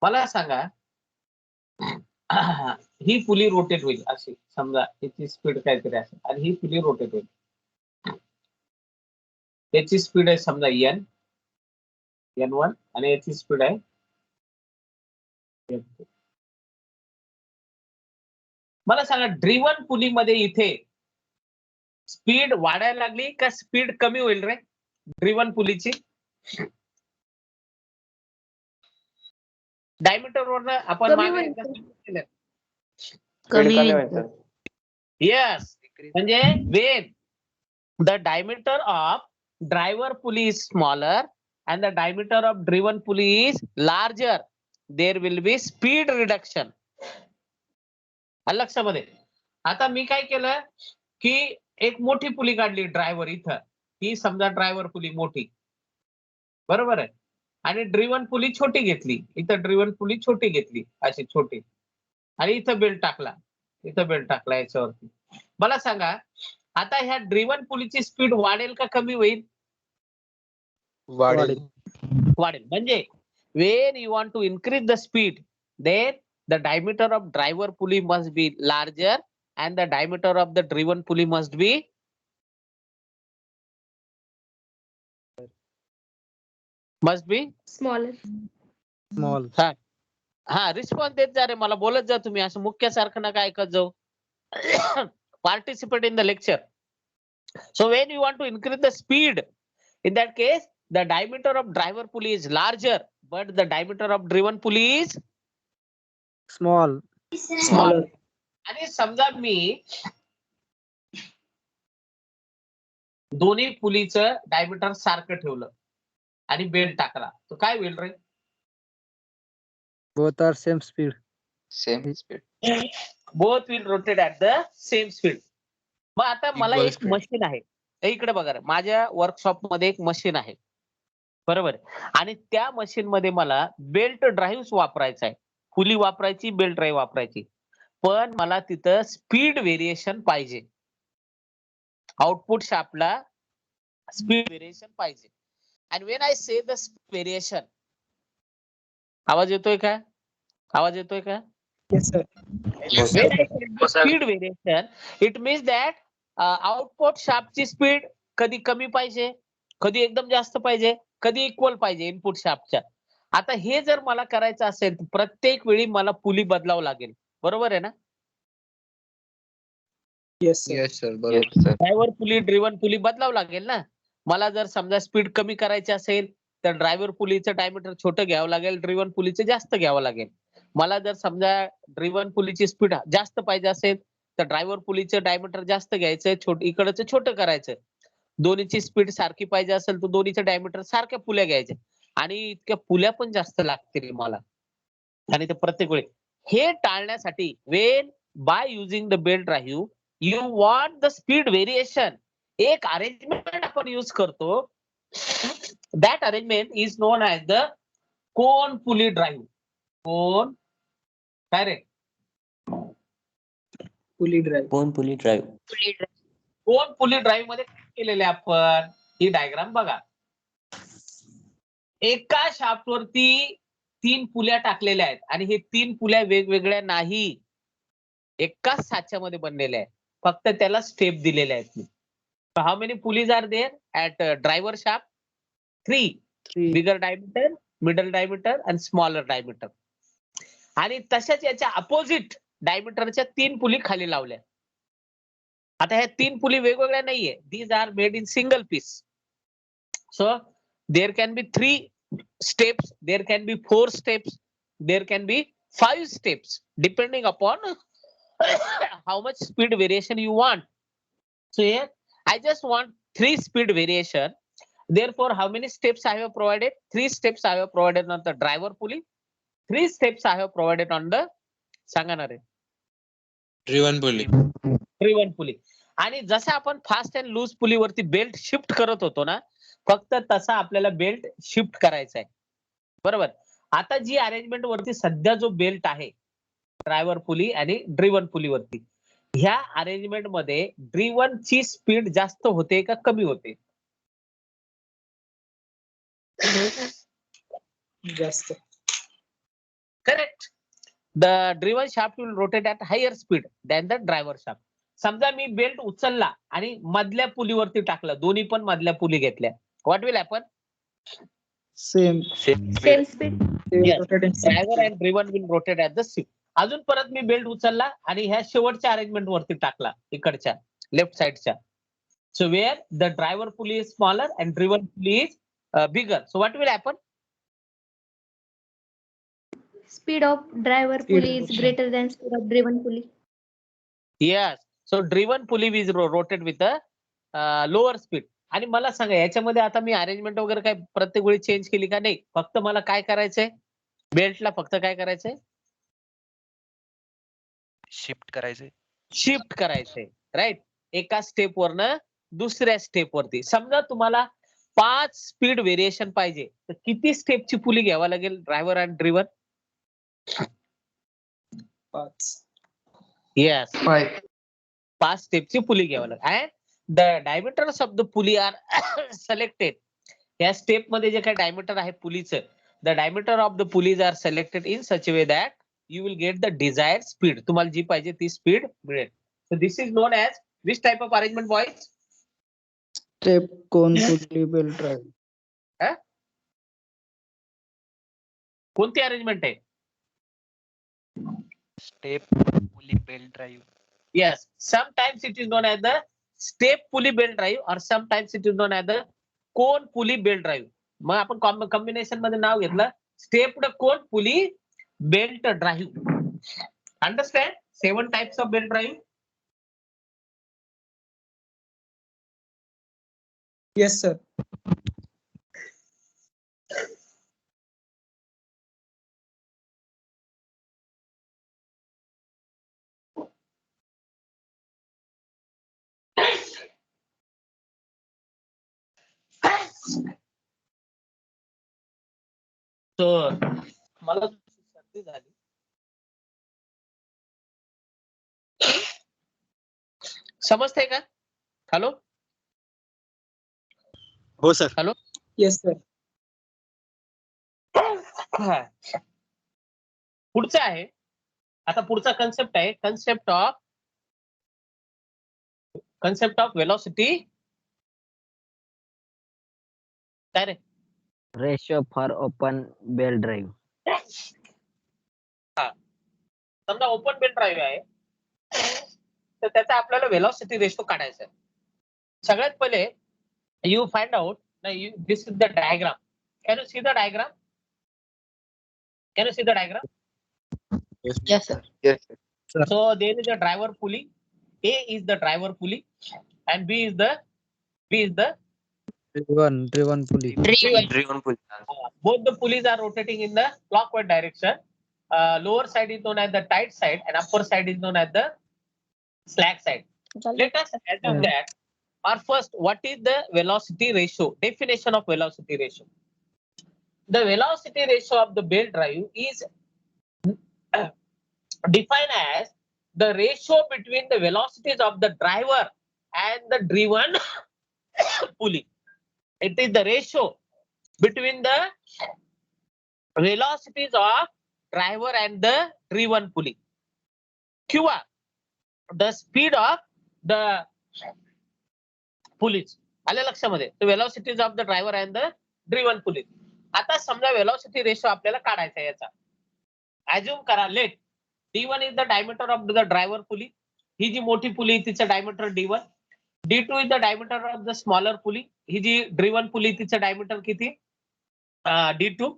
मला सांगा ही पुली रोटेट होईल अशी समजा याची स्पीड काहीतरी असेल आणि ही पुली रोटेट होईल. याची स्पीड आहे समजा n1 आणि याची स्पीड आहे n2. मला सांगा ड्रिव्हन पुलीमध्ये इथे स्पीड वाढायला लागली का स्पीड कमी होईल रे ड्रिव्हन पुलीची? डायमीटर वरनं आपण
कमी
मागे
होईल.
एकदा सांगितलं केलं.
कमी
कमी
होईल.
होईल.
येस, म्हणजे when the diameter of driver pulley is smaller and the diameter of driven pulley is larger, there will be speed reduction. लक्षामध्ये. आता मी काय केलं की एक मोठी पुली काढली ड्रायव्हर इथं. ही समजा ड्रायव्हर पुली मोठी. बरोबर आहे. आणि ड्रिव्हन पुली छोटी घेतली. इथं ड्रिव्हन पुली छोटी घेतली अशी छोटी. आणि इथं बेल्ट टाकला. इथं बेल्ट टाकला याच्यावरती. मला सांगा आता ह्या ड्रिव्हन पुलीची स्पीड वाढेल का कमी होईल?
वाढेल.
वाढेल. म्हणजे when you want to increase the speed, then the diameter of driver pulley must be larger and the diameter of the driven pulley must be
smaller.
Small.
हा रिस्पॉन्स देत जा रे. मला बोलत जा तुम्ही. असं मुख्यासारखं नका ऐकत जाऊ. Participate in the lecture. So when you want to increase the speed, in that case the diameter of driver pulley is larger, but the diameter of driven pulley is
Small.
Smaller.
आणि समजा मी दोन्ही पुलीचं diameter सारखं ठेवलं आणि belt टाकला तर काय होईल रे?
Both are same speed.
Same speed.
Both will rotate at the same speed. मग आता मला
Equal
एक
speed.
मशीन आहे, इकडे बघा रे, माझ्या वर्कशॉप मध्ये एक मशीन आहे, बरोबर, आणि त्या मशीन मध्ये मला बेल्ट ड्राईव्ह वापरायचा आहे, पुली वापरायची, बेल्ट ड्राईव्ह वापरायची, पण मला तिथं स्पीड व्हेरिएशन पाहिजे, आउटपुट शाफ्टला स्पीड व्हेरिएशन पाहिजे. And when I say the variation, आवाज येतोय का? आवाज येतोय का?
Yes, sir.
When I say the speed variation, it means that output शाफ्टची स्पीड कधी कमी पाहिजे, कधी एकदम जास्त पाहिजे, कधी इक्वल पाहिजे इनपुट शाफ्टच्या. आता हे जर मला करायचं असेल तर प्रत्येक वेळी मला पुली बदलावं लागेल, बरोबर आहे ना?
Yes, sir.
Yes, sir.
Yes,
बरोबर.
sir.
Driver pulley, driven pulley बदलावं लागेल ना. मला जर समजा स्पीड कमी करायची असेल तर ड्रायव्हर पुलीचं डायमीटर छोटं घ्यावं लागेल, ड्रिव्हन पुलीचं जास्त घ्यावं लागेल. मला जर समजा ड्रिव्हन पुलीची स्पीड जास्त पाहिजे असेल तर ड्रायव्हर पुलीचं डायमीटर जास्त घ्यायचं, इकडचं छोटं करायचं. दोन्हीची स्पीड सारखी पाहिजे असेल तर दोन्हीचं डायमीटर सारख्या पुल्या घ्यायच्या, आणि इतक्या पुल्या पण जास्त लागतील मला. आणि ते प्रत्येक वेळी हे टाळण्यासाठी when by using the belt drive you want the speed variation, एक अरेंजमेंट आपण यूज करतो, that arrangement is known as the cone pulley drive. Cone काय रे?
Pulley drive.
Cone pulley drive.
Cone pulley drive मध्ये काय केलेले आपण, ही diagram बघा. एका शाफ्ट वरती 3 पुल्या टाकलेल्या आहेत आणि हे 3 पुल्या वेगवेगळ्या नाही, एकाच साच्यामध्ये बनलेल्या आहेत, फक्त त्याला स्टेप दिलेल्या आहेत. How many pulleys are there at driver shaft? 3.
Three.
Bigger diameter, middle diameter आणि स्मॉलर डायमीटर. आणि तशाच याच्या अपोजिट डायमीटरच्या 3 पुली खाली लावल्या. आता ह्या 3 पुली वेगवेगळ्या नाहीये, these are made in single piece. So there can be 3 steps, there can be 4 steps, there can be 5 steps, depending upon how much speed variation you want. So here I just want 3 speed variation. Therefore, how many steps I have provided? 3 steps I have provided on the driver pulley. 3 steps I have provided on the सांगा ना रे,
Driven pulley.
driven pulley. आणि जसं आपण fast and loose पुलीवरती belt shift करत होतो ना, फक्त तसा आपल्याला बेल्ट शिफ्ट करायचा आहे, बरोबर. आता जी अरेंजमेंट वरती सध्या जो बेल्ट आहे ड्रायव्हर पुली आणि ड्रिव्हन पुलीवरती, ह्या अरेंजमेंट मध्ये ड्रिव्हन ची स्पीड जास्त होते का कमी होते?
जास्त.
Correct. The driven shaft will rotate at higher speed than the driver shaft. समजा मी बेल्ट उचलला आणि मधल्या पुलीवरती टाकला, दोन्ही पण मधल्या पुली घेतल्या, what will happen?
Same.
Same speed.
They
Yes.
rotate in same
driver
speed.
And driven will rotate at the speed. अजून परत मी बेल्ट उचलला आणि ह्या शेवटच्या अरेंजमेंट वरती टाकला, इकडच्या लेफ्ट साइडच्या. So where the driver pulley is smaller and driven pulley is bigger. So what will happen?
Speed of driver
Speed
pulley is
reduction.
greater than speed of driven pulley.
Yes. So driven pulley is rotate with a lower speed. आणि मला सांगा, याच्यामध्ये आता मी arrangement वगैरे काय प्रत्येक वेळी change केली का? नाही. फक्त मला काय करायचंय, बेल्टला फक्त काय करायचंय,
शिफ्ट करायचे.
शिफ्ट करायचंय, राईट. एका स्टेप वरनं दुसऱ्या स्टेप वरती. समजा तुम्हाला 5 स्पीड व्हेरिएशन पाहिजे तर किती स्टेपची पुली घ्यावा लागेल ड्रायव्हर अँड ड्रिव्हन?
5.
येस,
5.
5 स्टेपची पुली घ्यावा लागेल. And the diameters of the pulley are selected. या स्टेप मध्ये जे काही डायमीटर आहे पुलीचं, the diameter of the pulleys are selected in such way that you will get the desired speed. तुम्हाला जी पाहिजे ती स्पीड मिळेल. So this is known as which type of arrangement boys?
Step cone pulley belt drive.
कोणती arrangement आहे?
Step pulley belt drive.
Yes, sometimes it is known as the step pulley belt drive or sometimes it is known as the cone pulley belt drive. मग आपण combination मध्ये नाव घेतलं stepped cone pulley belt drive. Understand 7 types of belt drive.
Yes, sir.
So, मला सर्दी झाली. समजतंय का? Hello
हो सर.
हॅलो.
Yes, sir.
पुढचं आहे आता पुढचा कन्सेप्ट आहे कन्सेप्ट ऑफ वेलॉसिटी. काय रे?
Ratio for open belt drive.
समजा ओपन बेल ड्राईव्ह आहे तर त्याचा आपल्याला वेलॉसिटी रेशो काढायचा आहे. सगळ्यात पहिले you find out this is the diagram. Can you see the diagram?
Yes, sir. Yes, sir.
So there is a driver pulley. A is the driver pulley and B is the
Driven pulley.
Driven pulley.
both the pulleys are rotating in the clockwise direction. Lower side is known as the tight side and upper side is known as the slack side. Let us assume that. Or first, what is the velocity ratio? Definition of velocity ratio. The velocity ratio of the belt drive is defined as the ratio between the velocities of the driver and the driven pulley. It is the ratio between the velocities of driver and the driven pulley. किंवा the speed of the pulleys. आले लक्षामध्ये? The velocities of the driver and the driven pulley. आता समजा velocity ratio आपल्याला काढायचा आहे याचा. Assume करा let D1 is the diameter of the driver pulley. ही जी मोठी पुली तिचं diameter D1. D2 is the diameter of the smaller pulley. ही जी driven pulley तिचं डायमीटर किती? D2.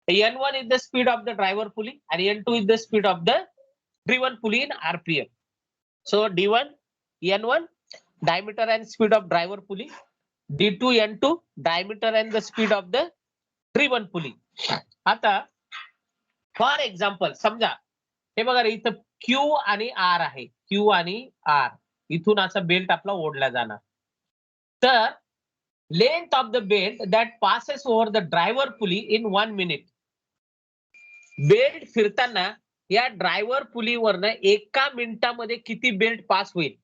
N1 is the speed of the driver pulley and N2 is the speed of the driven pulley in RPM. So D1, N1 diameter and speed of driver pulley. D2, N2 diameter and the speed of the driven pulley. आता for example समजा हे बघा रे इथं Q आणि R आहे. Q आणि R इथून असा बेल्ट आपला ओढला जाणार. तर length of the belt that passes over the driver pulley in 1 minute. Belt फिरताना या ड्रायव्हर पुलीवरनं एका मिनिटामध्ये किती बेल्ट पास होईल?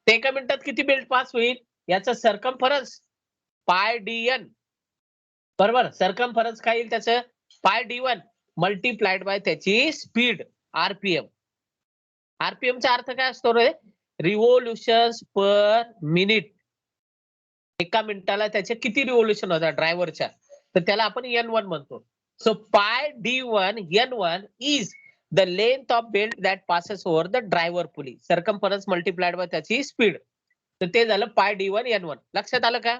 ते एका मिनिटात किती बेल्ट पास होईल याचं सर्कम्फरन्स पाय DN. बरोबर. सर्कम्फरन्स काय येईल त्याचं? पाय D1 मल्टीप्लाइड बाय त्याची स्पीड RPM. RPM चा अर्थ काय असतो रे? रिव्होल्युशन्स पर मिनिट. एका मिनिटाला त्याचे किती रिव्होल्युशन होतात ड्रायव्हरच्या, तर त्याला आपण N1 म्हणतो. So pi D1 N1 is the length of belt that passes over the driver pulley. Circumference multiplied by त्याची स्पीड. तर ते झालं पाय D1 N1. लक्षात आलं का?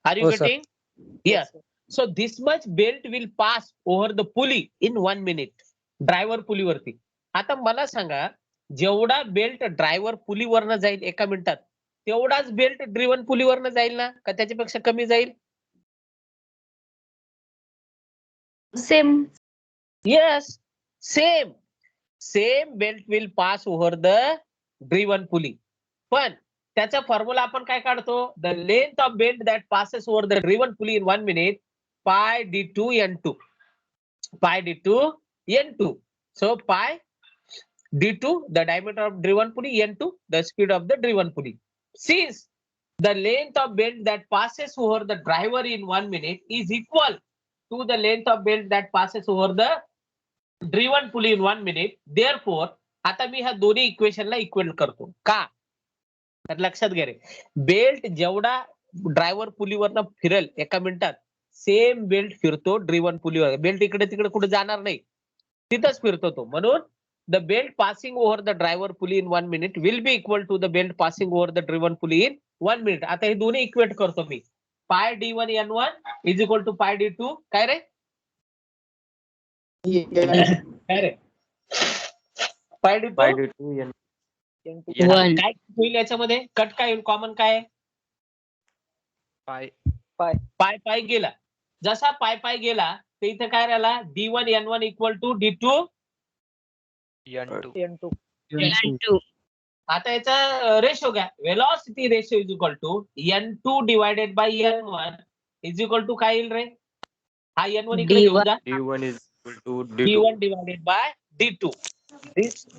Are you getting? Yes. So this much belt will pass over the pulley in 1 minute. Driver पुलीवरती. आता मला सांगा जेवढा बेल्ट ड्रायव्हर पुलीवरनं जाईल एका मिनिटात तेवढाच बेल्ट ड्रिव्हन पुलीवरनं जाईल ना, का त्याच्यापेक्षा कमी जाईल?
Same.
Yes, same belt will pass over the driven pulley. पण त्याचा फॉर्म्युला आपण काय काढतो? The length of belt that passes over the driven pulley in 1 minute पाय D2 N2. पाय D2 N2. So pi D2 the diameter of driven pulley, N2 the speed of the driven pulley. Since the length of belt that passes over the driver in 1 minute is equal to the length of belt that passes over the driven pulley in 1 minute, therefore आता मी ह्या दोन्ही इक्वेशनला equal करतो. का? तर लक्षात घ्या रे, belt जेवढा driver पुलीवरनं फिरेल एका मिनिटात सेम बेल्ट फिरतो ड्रिव्हन पुलीवर. बेल्ट इकडे तिकडे कुठे जाणार नाही, तिथंच फिरतो तो. म्हणून the belt passing over the driver pulley in 1 minute will be equal to the belt passing over the driven pulley in 1 minute. आता हे दोन्ही इक्वेट करतो मी. पाय D1 N1 is equal to पाय D2 काय रे काय रे पाय D2
N1.
काय होईल याच्यामध्ये कट काय होईल कॉमन काय आहे?
पाय
पाय पाय गेला जसा पाय पाय गेला तर इथे काय राहिला D1 N1 equal to D2
N2
आता याचा रेशो घ्या velocity ratio is equal to N2 divided by N1 is equal to काय येईल रे हा N1 इकडे घेऊन जा
D1 is equal to D2.
D1 divided by D2.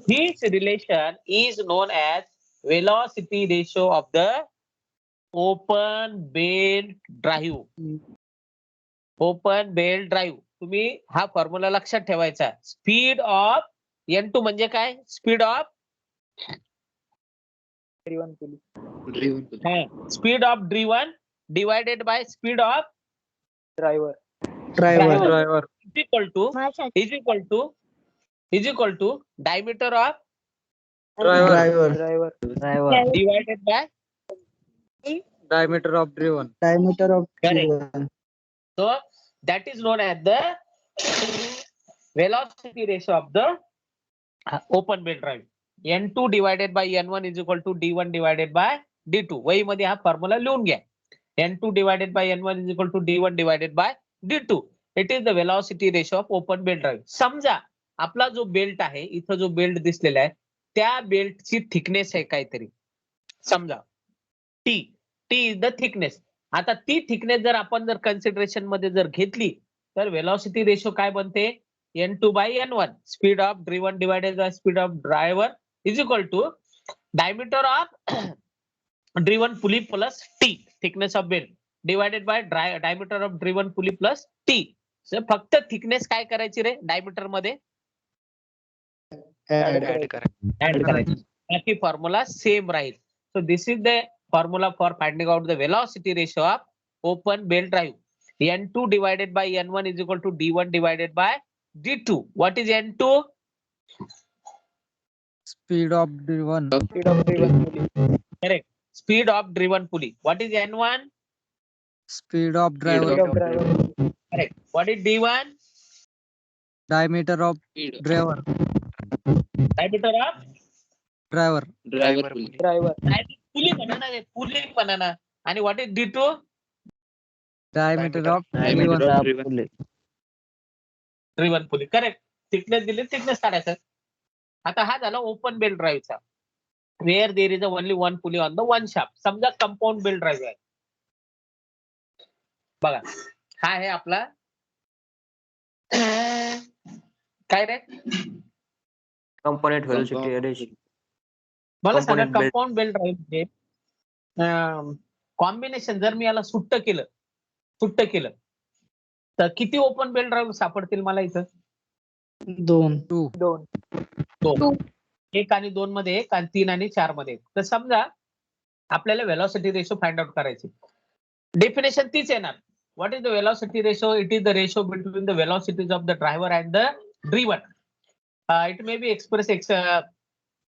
This relation is known as velocity ratio of the open belt drive. Open belt drive तुम्ही हा formula लक्षात ठेवायचा स्पीड ऑफ N2 म्हणजे काय speed of speed of driven divided by speed of
driver
is equal to diameter of
driver
divided by
diameter of driven
so that is known as the velocity ratio of the open belt drive. N2 divided by N1 is equal to D1 divided by D2. वही मध्ये हा formula लिहून घ्या N2 divided by N1 is equal to D1 divided by D2. It is the velocity ratio of open belt drive. समजा आपला जो belt आहे इथं जो बेल्ट दिसलेला आहे त्या बेल्टची थिकनेस आहे काहीतरी समजा T इज द थिकनेस आता ती थिकनेस जर आपण जर कन्सिडरेशन मध्ये जर घेतली तर वेलॉसिटी रेशो काय बनते N2 by N1 speed of driven divided by speed of driver is equal to diameter of driven pulley plus T thickness of belt divided by diameter of driven pulley plus T फक्त thickness काय करायची रे diameter मध्ये
add करा
add करायची बाकी formula same राहील so this is the formula for finding out the velocity ratio of open belt drive. N2 divided by N1 is equal to D1 divided by D2. What is N2?
Speed of driven
Correct. Speed of driven pulley. What is N1?
Speed of driver
Correct. What is D1?
Diameter of driver
Diameter of pulley म्हणा ना pulley म्हणा ना आणि what is D2?
Diameter of
driven pulley correct thickness दिली thickness काढायचं आता हा झाला ओपन बेल्ट ड्राईव्हचा where there is only one pulley on the one shaft समजा कंपाऊंड बेल्ट ड्राईव्ह आहे बघा हा आहे आपला काय रे
Component velocity ratio.
मला सांगा
Component belt.
Compound belt drive combination जर मी याला सुट्ट केलं तर किती ओपन बेल्ट ड्राईव्ह सापडतील मला इथं
2
1 आणि 2 मध्ये 1 आणि 3 आणि 4 मध्ये 1 तर समजा आपल्याला वेलॉसिटी रेशो फाइंड आउट करायची डेफिनेशन तीच येणार what is the velocity ratio it is the ratio between the velocities of the driver and the driven it may be express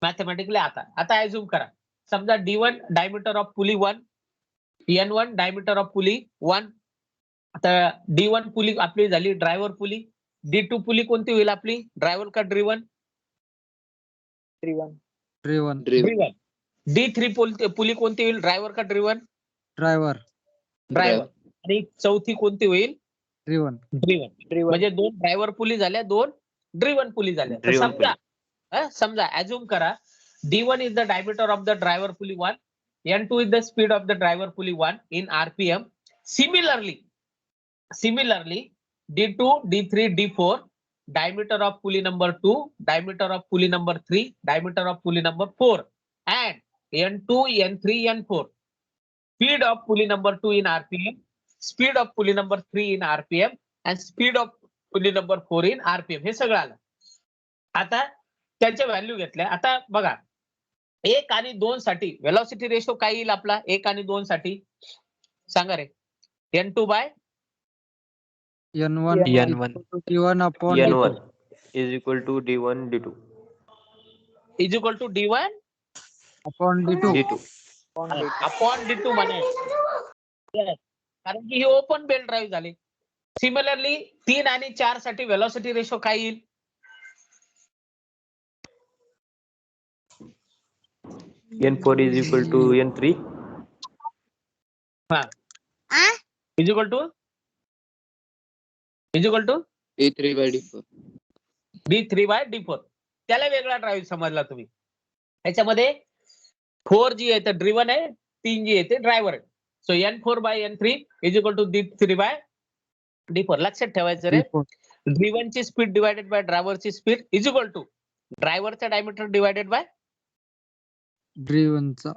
mathematically आता ऍझ्युम करा समजा D1 diameter of pulley 1 N1 diameter of pulley 1 तर D1 pulley आपली झाली driver pulley D2 pulley कोणती होईल आपली driver का ड्रिवन
ड्रिव्हन
D3 पुली कोणती होईल ड्रायव्हर का ड्रिवन
ड्रायव्हर
आणि चौथी कोणती होईल
ड्रिव्हन
म्हणजे 2 ड्रायव्हर पुली झाल्या 2 ड्रिवन पुली झाल्या तर समजा ऍझ्युम करा D1 is the diameter of the driver pulley 1 N2 is the speed of the driver pulley 1 in RPM similarly D2 D3 D4 diameter of pulley number 2 diameter of pulley number 3 diameter of pulley number 4 and N2 N3 N4 speed of pulley number 2 in RPM speed of pulley number 3 in RPM and speed of pulley number 4 in RPM हे सगळं आलं आता त्यांच्या value घेतल्या आता बघा 1 आणि 2 साठी वेलॉसिटी रेशो काय येईल आपला 1 आणि 2 साठी सांगा रे N2 by
N1
N1
upon
N1 is equal to D1 D2.
Is equal to D1
upon D2
D2.
Upon D2 म्हणे कारण की हे ओपन बेल्ट ड्राईव्ह झाले. सिमिलरली 3 आणि 4 साठी व्हेलॉसिटी रेशो काय येईल?
N4 is equal to N3.
Is equal to
D3 by D4.
D3/D4. त्याला वेगळा ड्राईव्ह समजला तुम्ही. याच्यामध्ये 4 जी आहे तर ड्रिव्हन आहे, 3 जी आहे ते ड्रायव्हर आहे. So N4/N3 is equal to D3/D4. लक्षात ठेवायचं रे. ड्रिव्हनची स्पीड डिवायडेड बाय ड्रायव्हरची स्पीड इज इक्वल टू ड्रायव्हरचा डायमीटर डिवायडेड बाय.
ड्रिव्हनचा.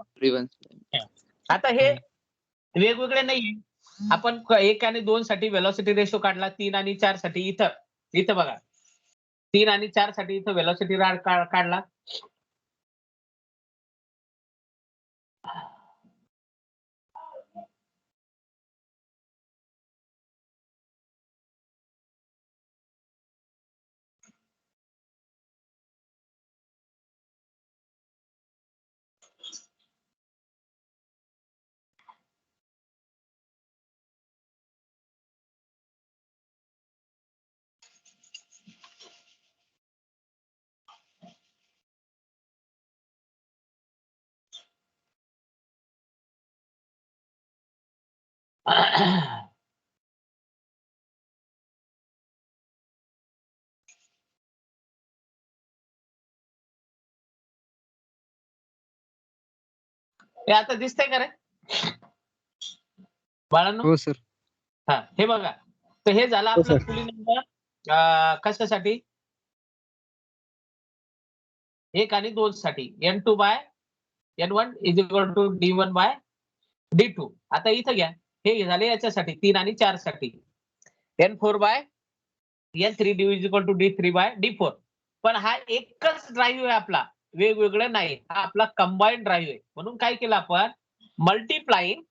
आता हे वेगवेगळे नाही. आपण 1 आणि 2 साठी व्हेलॉसिटी रेशो काढला, 3 आणि 4 साठी इथं बघा 3 आणि 4 साठी इथं व्हेलॉसिटी काढला. हे आता दिसतंय का रे बाळांनो?
हो सर.
हा हे बघा. तर हे झालं आपलं पुली नंबर कशासाठी? 1 आणि 2 साठी N2/N1 is equal to D1/D2. आता इथं घ्या, हे झाले याच्यासाठी 3 आणि 4 साठी N4/N3 is equal to D3/D4. पण हा एकच ड्राईव्ह आहे आपला, वेगवेगळं नाही. हा आपला कंबाईंड ड्राईव्ह आहे. म्हणून काय केलं आपण? मल्टिप्लाइंग,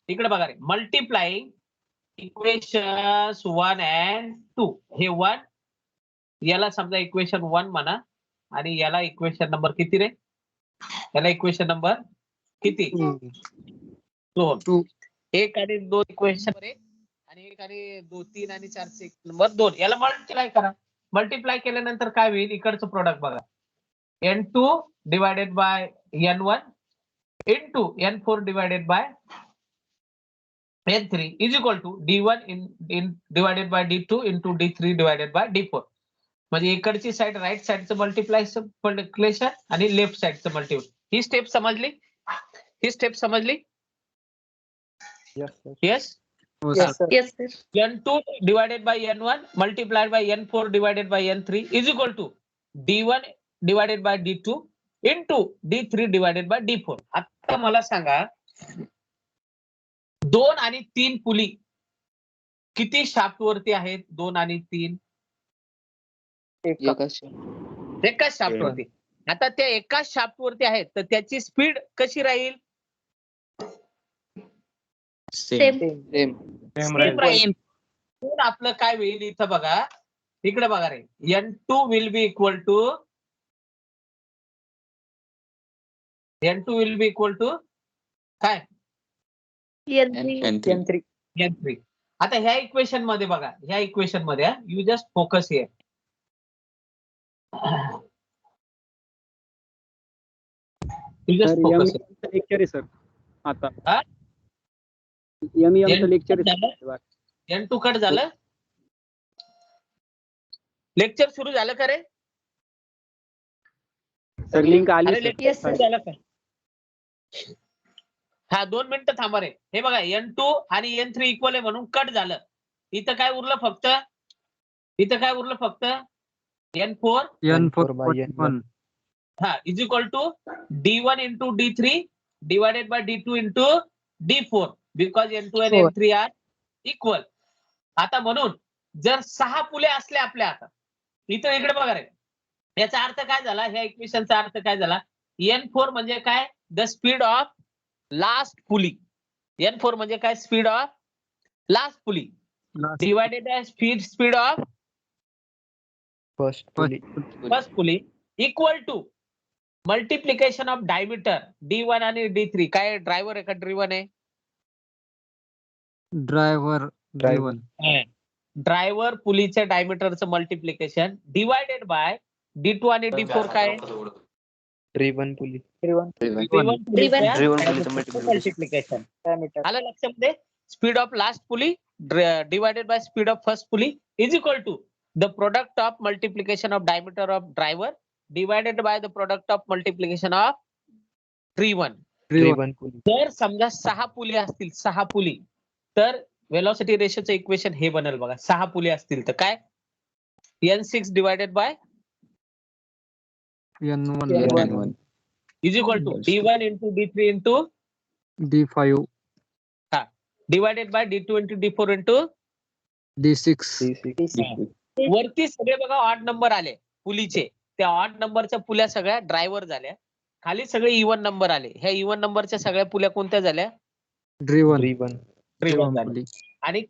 इकडे बघा रे, मल्टिप्लाइंग इक्वेशन्स 1 and 2. हे 1 याला समजा इक्वेशन 1 म्हणा आणि याला इक्वेशन नंबर किती रे? याला इक्वेशन नंबर किती? 2. 1 आणि 2 इक्वेशन आणि 1 आणि 2 3 आणि 4 नंबर 2. याला मल्टिप्लाय करा. मल्टिप्लाय केल्यानंतर काय होईल? इकडचं प्रोडक्ट बघा. N2 divided by N1 into N4 divided by N3 is equal to D1 in divided by D2 into D3 divided by D4. म्हणजे इकडची साइड राईट साइडचं मल्टिप्लिकेशन आणि लेफ्ट साइडचं मल्टिप्लिकेशन. ही स्टेप समजली? Yes.
Yes, sir.
N2 divided by N1 multiplied by N4 divided by N3 is equal to D1 divided by D2 into D3 divided by D4. आता मला सांगा 2 आणि 3 pulley किती shaft वरती आहेत? 2 आणि 3 एकाच शाफ्ट वरती. आता त्या एकाच शाफ्ट वरती आहेत तर त्याची स्पीड कशी राहील?
Same.
आपलं काय होईल इथं बघा, इकडे बघा रे. N2 will be equal to काय? N3. आता ह्या इक्वेशन मध्ये बघा, ह्या इक्वेशन मध्ये you just focus here.
Lecture आहे सर. आता लेक्चर
N2 कट झालं. लेक्चर सुरू झालं का रे?
सर लिंक आली.
Yes, sir.
झालं का? हा 2 मिनिटं थांबा रे. हे बघा N2 आणि N3 इक्वल आहे म्हणून कट झालं. इथं काय उरलं फक्त N4 हा is equal to D1 into D3 divided by D2 into D4 because N2 and N3 are equal. आता म्हणून जर 6 पुले असल्या आपल्या आता इथं इकडे बघा रे, याचा अर्थ काय झाला? ह्या इक्वेशनचा अर्थ काय झाला? N4 म्हणजे काय? The speed of last pulley. N4 म्हणजे काय? Speed of last pulley divided by speed of
first
pulley equal to multiplication of diameter D1 आणि D3. काय ड्रायव्हर आहे का ड्रिव्हन आहे?
ड्रायव्हर ड्रिवन
ड्रायव्हर पुलीच्या डायमीटरचं मल्टिप्लिकेशन डिवायडेड बाय D2 आणि D4 काय
ड्रिवन पुली.
मल्टिप्लिकेशन. आलं लक्षामध्ये? Speed of last pulley divided by speed of first pulley is equal to the product of multiplication of diameter of driver divided by the product of multiplication of driven.
Driven pulley.
जर समजा 6 pulley असतील 6 pulley तर velocity रेशोचं equation हे बनेल बघा. 6 pulley असतील तर काय N6 divided by
N1
is equal to D1 into D3 into
D5
divided by D2 into D4 into
D6
वरती सगळे बघा ऑड नंबर आले पुलीचे. त्या ऑड नंबरच्या पुल्या सगळ्या ड्रायव्हर झाल्या. खाली सगळे इवन नंबर आले. ह्या इवन नंबरच्या सगळ्या पुल्या कोणत्या झाल्या
ड्रिवन
ड्रिवन झाल्या. आणि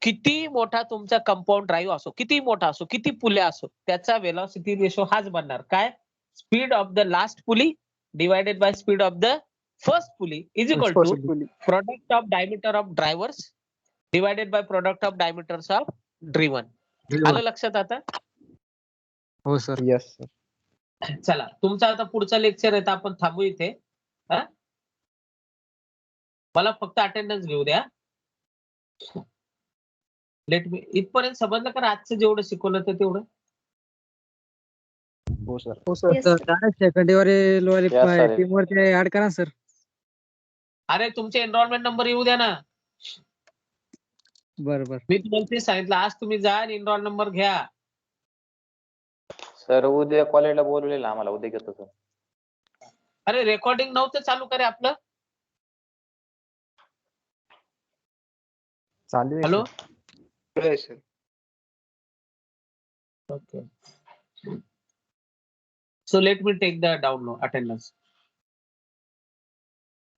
किती मोठा तुमचा कंपाऊंड ड्राईव्ह असो किती मोठा असो किती पुल्या असो त्याचा वेलॉसिटी रेशो हाच बनणार काय speed of the last pulley divided by speed of the first pulley is equal to product of diameter of drivers divided by product of diameters of driven. आलं लक्षात आता?
हो सर.
Yes sir.
चला तुमचा आता पुढचा लेक्चर आहे तर आपण थांबू इथे. मला फक्त अटेंडन्स घेऊ द्या. लेट मी इथपर्यंत समजलं का आजचं जेवढं शिकवलं तर तेवढं?
हो sir.
Yes, sir.
Second team वरती ऍड करा सर.
अरे तुमचे एनरोलमेंट नंबर येऊ द्या ना.
बरोबर.
मी तुम्हाला ते सांगितलं आज तुम्ही जा आणि एनरोल नंबर घ्या.
सर उद्या कॉलेजला बोलवलेलं आम्हाला उद्या घेतो सर.
अरे रेकॉर्डिंग नव्हतं चालू करे आपलं.
चालू आहे
hello
sir.
Okay so let me take the down attendance.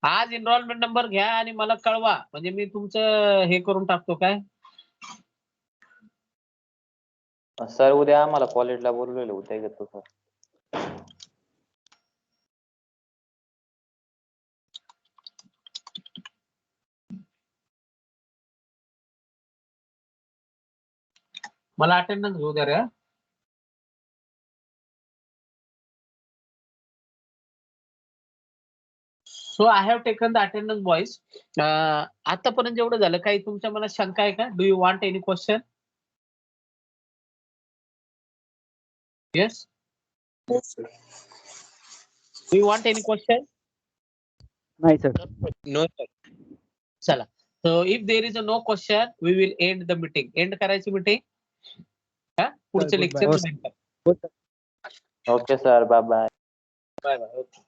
आज एनरोलमेंट नंबर घ्या आणि मला कळवा म्हणजे मी तुमचं हे करून टाकतो काय.
सर उद्या आम्हाला कॉलेजला बोलवलेलं उद्या घेतो सर.
मला अटेंडन्स घेऊ द्या रे. So I have taken the attendance boys. आतापर्यंत जेवढं झालं काही तुमच्या मनात शंका आहे का? Do you want any question? Yes do you want any question?
नाही सर.
No sir. चला so if there is a no question we will end the meeting. End करायची मीटिंग पुढचे lecture.
Okay sir bye bye.
Bye bye. Okay.